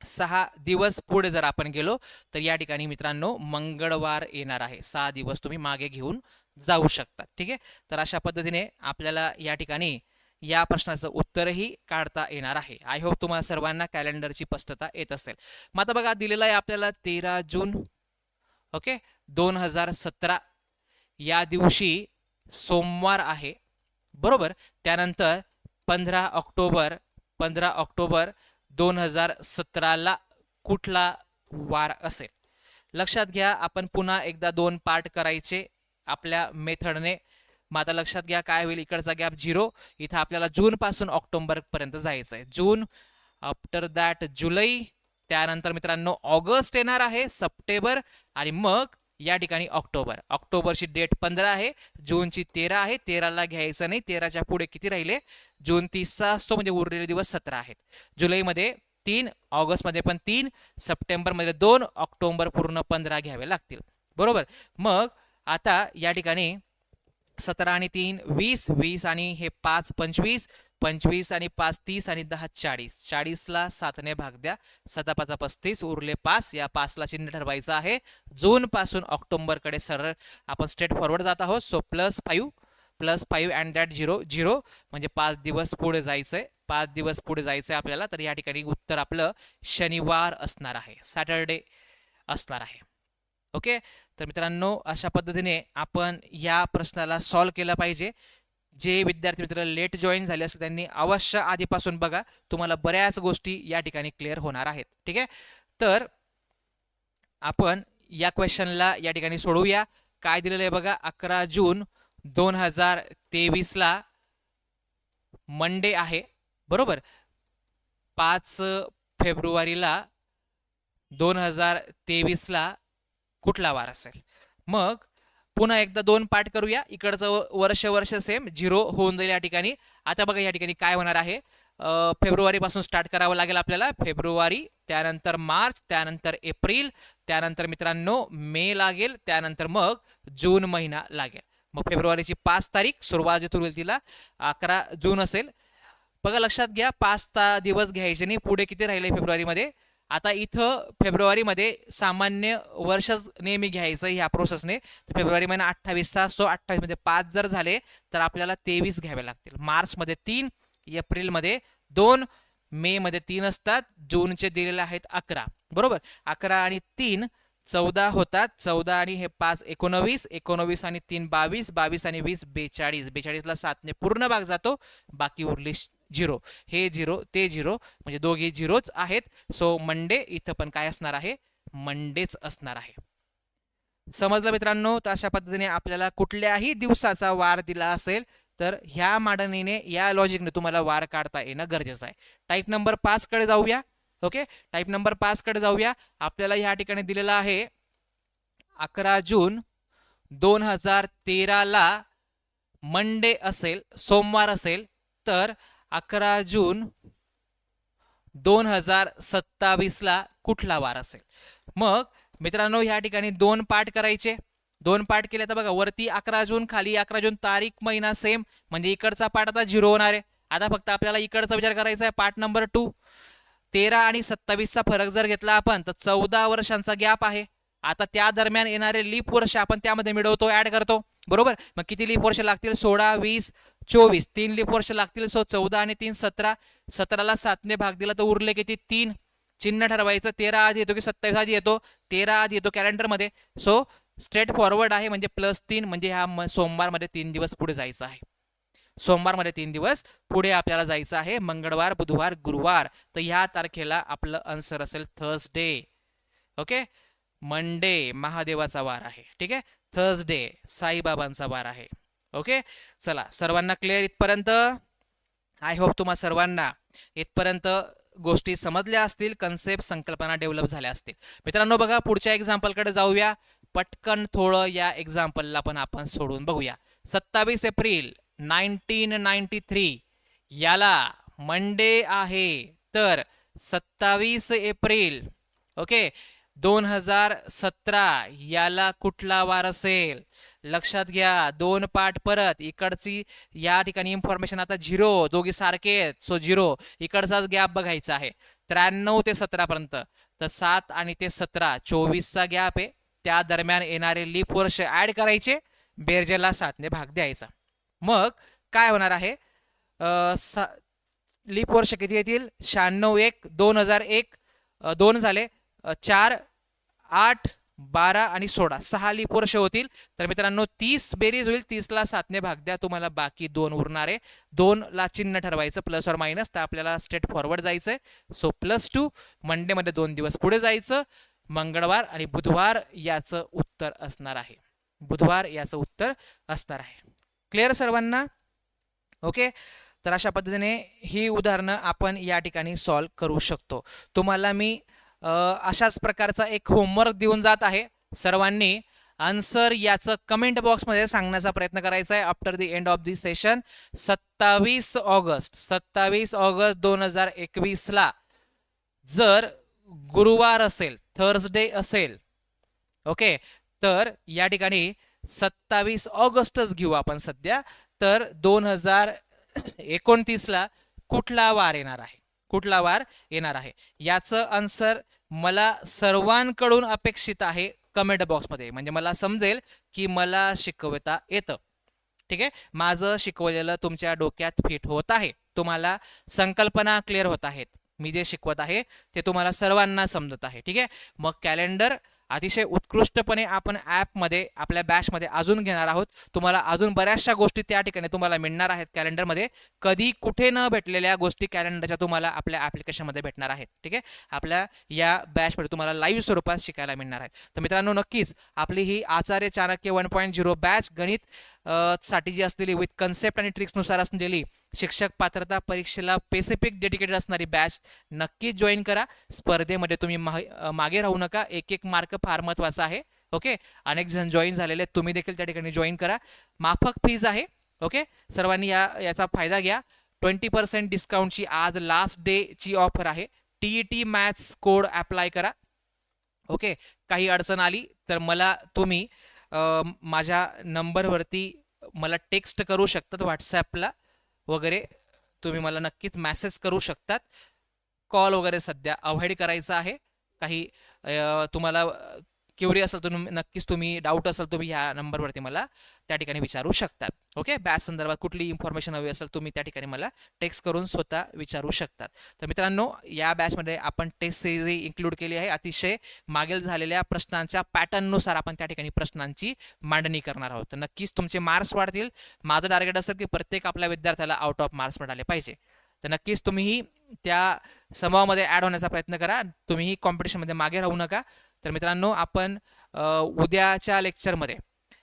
6 दिवस पुढे जर आपण गेलो तर या ठिकाणी मित्रांनो मंगळवार येणार आहे. 6 दिवस तुम्ही मागे घेऊन जाऊ शकता. ठीक आहे, तर अशा पद्धतीने आपल्याला या ठिकाणी या प्रश्नाचं उत्तरही काढता येणार आहे. आय होप तुम्हाला सर्वांना कॅलेंडरची स्पष्टता येत असेल. मग आता बघा दिलेलं आहे आपल्याला 13 जून ओके 2017 या दिवशी सोमवार आहे बरोबर. त्यानंतर 15 ऑक्टोबर 2017ला कुठला वार असेल. लक्षात घ्या आपण पुन्हा एकदा 2 पार्ट करायचे आपल्या मेथडने. मग आता लक्षात घ्या काय होईल, इकडचा गॅप 0, इथं आपल्याला जून पासून ऑक्टोबर पर्यंत जायचं आहे. जून, आफ्टर दॅट जुलै, त्यानंतर मित्रांनो ऑगस्ट येणार आहे, सप्टेंबर आणि मग या ठिकाणी ऑक्टोबर. ऑक्टोबरची डेट 15 आहे, जूनची 13 आहे. 13ला घ्यायचं नाही, 13च्या पुढे किती राहिले, जून 30चा असतो म्हणजे उरलेले दिवस 17 आहेत. जुलैमध्ये 3, ऑगस्टमध्ये पण 3, सप्टेंबरमध्ये 2, ऑक्टोबर पूर्ण 15 घ्यावे लागतील बरोबर. मग आता या ठिकाणी 17 आणि 3 20, 20 आणि हे 5 25, 25 आणि 5 30 आणि 10 40, 40ला 7ने भाग द्या, 7 5 35, उरले 5. या 5ला चिन्ह ठरवायचं आहे. जून पासून ऑक्टोबर कडे सरळ आपण स्ट्रेट फॉरवर्ड जात आहोत. सो +5 अँड दॅट 0 0 म्हणजे 5 दिवस पुढे जायचंय. 5 दिवस पुढे जायचंय आपल्याला. तर या ठिकाणी उत्तर आपलं शनिवार असणार आहे, सॅटरडे असणार आहे. ओके. तर मित्रांनो अशा पद्धतीने आपण या प्रश्नाला सॉल्व्ह केला पाहिजे. जे विद्यार्थी मित्र लेट जॉईन झाले असतील त्यांनी अवश्य आधीपासून बघा, तुम्हाला बऱ्याच गोष्टी या ठिकाणी क्लिअर होणार आहेत. ठीक आहे. तर आपण या क्वेश्चनला या ठिकाणी सोडवूया. काय दिलेलं आहे बघा, 11 जून 2023ला मंडे आहे बरोबर. 5 फेब्रुवारीला 2023ला कुठला वार असेल. मग पुन्हा एकदा 2 पार्ट करूया. इकडचं वर्ष सेम 0 होऊन जाईल या ठिकाणी. आता बघा या ठिकाणी काय होणार आहे, फेब्रुवारी पासून स्टार्ट करावं लागेल आपल्याला. फेब्रुवारी, त्यानंतर मार्च, त्यानंतर एप्रिल, त्यानंतर मित्रांनो मे लागेल, त्यानंतर मग जून महिना लागेल. मग फेब्रुवारीची 5 तारीख सुरुवात जिथून होईल तिला 11 जून असेल. बघा लक्षात घ्या 5 दिवस घ्यायचे नाही. पुढे किती राहिले फेब्रुवारीमध्ये. आता इथं फेब्रुवारीमध्ये सामान्य वर्षच नेहमी घ्यायचं ह्या प्रोसेसने. तर फेब्रुवारी महिना 28चा असतो. 28 मध्ये 5 जर झाले तर आपल्याला 23 घ्यावे लागतील. मार्चमध्ये 3, एप्रिलमध्ये 2, मे मध्ये 3 असतात. जूनचे दिलेले आहेत 11 बरोबर. 11 आणि 3 14 होतात. 14 आणि हे 5 19, 19 आणि 3 22, 22 आणि 20 42, 42ला 7ने पूर्ण भाग जातो. बाकी उरली 0. हे 0 ते 0 म्हणजे दोघे 0च आहेत. सो मंडे इथं पण काय असणार आहे, मंडेच असणार आहे. समजलं मित्रांनो. तर अशा पद्धतीने आपल्याला कुठल्याही दिवसाचा वार दिला असेल तर ह्या मांडणीने या लॉजिकने तुम्हाला वार काढता येणं गरजेचं आहे. टाईप नंबर 5 कडे जाऊया. ओके. टाईप नंबर 5 कडे जाऊया. आपल्याला ह्या ठिकाणी दिलेला आहे 11 जून 2013ला मंडे असेल, सोमवार असेल तर 11 जून 2027ला कुठला वार असेल. मग मित्रांनो ह्या ठिकाणी 2 पार्ट करायचे. 2 पार्ट केले तर बघा वरती 11 जून, खाली 11 जून, तारीख महिना सेम म्हणजे इकडचा पार्ट आता 0 होणार आहे. आता फक्त आपल्याला इकडचा विचार करायचा आहे. पार्ट नंबर 2, 13 आणि 27चा फरक जर घेतला आपण तर 14 वर्षांचा गॅप आहे. आता त्या दरम्यान येणारे लीप वर्ष आपण त्यामध्ये मिळवतो, ऍड करतो बरोबर. मग किती लीप वर्ष लागतील, 16 20 24, 3 लीप वर्ष लागतील. सो 14 आणि 3 17, 17ला 7ने भाग दिला तर उरले किती 3. चिन्ह ठरवायचं. 13 आधी येतो की 27 आधी येतो, 13 आधी येतो कॅलेंडर मध्ये. सो स्ट्रेट फॉरवर्ड आहे म्हणजे +3 म्हणजे ह्या सोमवारमध्ये 3 दिवस पुढे जायचं आहे. सोमवारमध्ये 3 दिवस पुढे आपल्याला जायचं आहे. मंगळवार, बुधवार, गुरुवार. तर ह्या तारखेला आपलं आन्सर असेल थर्सडे. ओके. मंडे महादेवाचा वार आहे. ठीक आहे. थर्सडे साईबाबांचा वार आहे. ओके. चला सर्वांना क्लिअर इथपर्यंत. आय होप तुम्हा सर्वांना इथपर्यंत गोष्टी समजल्या असतील, कन्सेप्ट संकल्पना डेव्हलप झाल्या असतील. मित्रांनो बघा पुढच्या एक्झाम्पलकडे जाऊया. पटकन थोडं या एक्झाम्पलला पण आपण सोडून बघूया. 27 एप्रिल 1993 याला मंडे आहे तर 27 एप्रिल ओके 2017 याला कुठला वार असेल. लक्षात घ्या 2 पार्ट परत. इकडची या ठिकाणी इन्फॉर्मेशन आता 0, दोघी सारखे आहेत. सो 0 इकडचाच गॅप बघायचा आहे. 93 ते 17 पर्यंत तर 7 आणि ते 17 24चा गॅप आहे. त्या दरम्यान येणारे लीप वर्ष ऍड करायचे, बेरजेला 7ने भाग द्यायचा. मग काय होणार आहे, लीप वर्ष किती येतील? 96, 1, 2001, 2 झाले, 4, 8, 12 आणि 16, 6 लीप वर्ष होतील. तर मित्रांनो 30 बेरीज होईल, 30ला 7ने भाग द्या, तुम्हाला बाकी 2 उरणारे. 2ला चिन्ह ठरवायचं प्लस और मायनस, तर आपल्याला स्ट्रेट फॉरवर्ड जायचंय. सो +2, मंडेमध्ये 2 दिवस पुढे जायचं, मंगळवार आणि बुधवार याचं उत्तर असणार आहे. बुधवार याचं उत्तर असणार आहे. क्लिअर सर्वांना? ओके. तर अशा पद्धतीने ही उदाहरणं आपण या ठिकाणी सॉल्व करू शकतो. तुम्हाला मी अशाच प्रकारचा एक होमवर्क देऊन जात आहे. सर्वांनी आन्सर याचं कमेंट बॉक्समध्ये सांगण्याचा प्रयत्न करायचा आहे after the end of the session. 27 August 2021ला जर गुरुवार असेल, थर्सडे असेल, ओके, तर या ठिकाणी 27 ऑगस्टच घेऊ आपण सध्या. तर 2029ला कुठला वार येणार आहे, कुठला वार येणार आहे याचं आन्सर मला सर्वांकडून अपेक्षित आहे कमेंट बॉक्समध्ये. म्हणजे मला समजेल की मला शिकवता येतं. ठीक आहे, माझं शिकवलेलं तुमच्या डोक्यात फिट होत आहे, तुम्हाला संकल्पना क्लिअर होत आहेत, मी जे शिकवत आहे ते तुम्हाला सर्वांना समजत आहे. ठीक आहे, मग कॅलेंडर अतिशय उत्कृष्टपणे आपण ॲपमध्ये आपल्या बॅचमध्ये अजून घेणार आहोत. तुम्हाला अजून बऱ्याचशा गोष्टी त्या ठिकाणी तुम्हाला मिळणार आहेत कॅलेंडरमध्ये. कधी कुठे न भेटलेल्या गोष्टी कॅलेंडरच्या तुम्हाला आपल्या ॲप्लिकेशनमध्ये भेटणार आहेत. ठीक आहे, आपल्या या बॅचमध्ये तुम्हाला लाईव्ह स्वरूपात शिकायला मिळणार आहेत. तर मित्रांनो, नक्कीच आपली ही आचार्य चाणक्य 1.0 बॅच गणित साठी जी असलेली विथ कन्सेप्ट आणि ट्रिक्सनुसार असलेली शिक्षक पात्रता परीक्षेला स्पेसिफिक डेडिकेटेड असणारी बॅच नक्कीच जॉईन करा. स्पर्धेमध्ये तुम्ही मागे राहू नका. एक एक मार्क फार महत्त्वाचा आहे. ओके, अनेक जण जॉईन झालेले, तुम्ही देखील त्या ठिकाणी जॉईन करा. माफक फीज आहे. ओके, सर्वांनी याचा फायदा घ्या. 20% डिस्काउंटची आज लास्ट डेची ऑफर आहे. TET मॅथ्स कोड अप्लाय करा. ओके, काही अडचण आली तर मला तुम्ही माझ्या नंबरवरती मला टेक्स्ट करू शकतात, व्हॉट्सॲपला वगैरे तुम्ही मला नक्कीच मेसेज करू शकतात. कॉल वगैरे सध्या अवॉइड करायचा आहे. काही तुम्हाला क्युरी असेल तर नक्कीच तुम्ही डाऊट असेल तुम्ही ह्या नंबरवरती मला त्या ठिकाणी विचारू शकतात. ओके, बॅच संदर्भात कुठली इन्फॉर्मेशन हवी असेल तुम्ही त्या ठिकाणी मला टेक्स्ट करून स्वतः विचारू शकतात. तर मित्रांनो, या बॅचमध्ये आपण टेस्ट सिरीज इन्क्लूड केली आहे. अतिशय मागील झालेल्या प्रश्नांच्या पॅटर्ननुसार आपण त्या ठिकाणी प्रश्नांची मांडणी करणार आहोत. तर नक्कीच तुमचे मार्क्स वाढतील. माझं टार्गेट असेल की प्रत्येक आपल्या विद्यार्थ्याला आउट ऑफ मार्क्स मिळाले पाहिजे. तर नक्कीच तुम्हीही त्या समूहामध्ये ॲड होण्याचा प्रयत्न करा. तुम्हीही कॉम्पिटिशनमध्ये मागे राहू नका. तर मित्रांनो, आपण उद्याच्या लेक्चरमध्ये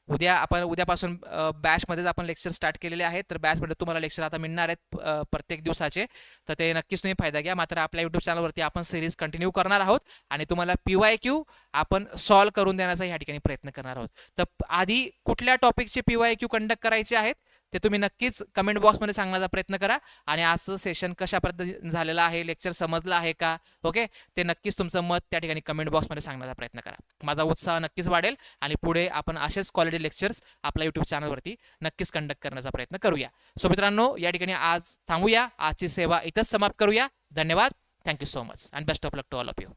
उद्यापासून बॅचमध्येच आपण लेक्चर स्टार्ट केलेले आहेत. तर बॅचमध्ये तुम्हाला लेक्चर आता मिळणार आहेत प्रत्येक दिवसाचे. तर ते नक्कीच तुम्ही फायदा घ्या. मात्र आपल्या यूट्यूब चॅनलवरती आपण सिरीज कंटिन्यू करणार आहोत आणि तुम्हाला PYQ आपण सॉल्व करून देण्याचा या ठिकाणी प्रयत्न करणार आहोत. तर आधी कुठल्या टॉपिकचे PYQ कंडक्ट करायचे आहेत ते तुम्ही नक्कीच कमेंट बॉक्समध्ये सांगण्याचा प्रयत्न करा. आणि आजचं सेशन कशा पद्धतीने झालेलं आहे, लेक्चर समजलं आहे का, ओके, ते नक्कीच तुमचं मत त्या ठिकाणी कमेंट बॉक्समध्ये सांगण्याचा प्रयत्न करा. माझा उत्साह नक्कीच वाढेल आणि पुढे आपण असेच क्वालिटी लेक्चर्स आपल्या यूट्यूब चॅनलवरती नक्कीच कंडक्ट करण्याचा प्रयत्न करूया. सो मित्रांनो, या ठिकाणी आज थांबूया. आजची सेवा इथंच समाप्त करूया. धन्यवाद. Thank you so much and best of luck to all of you.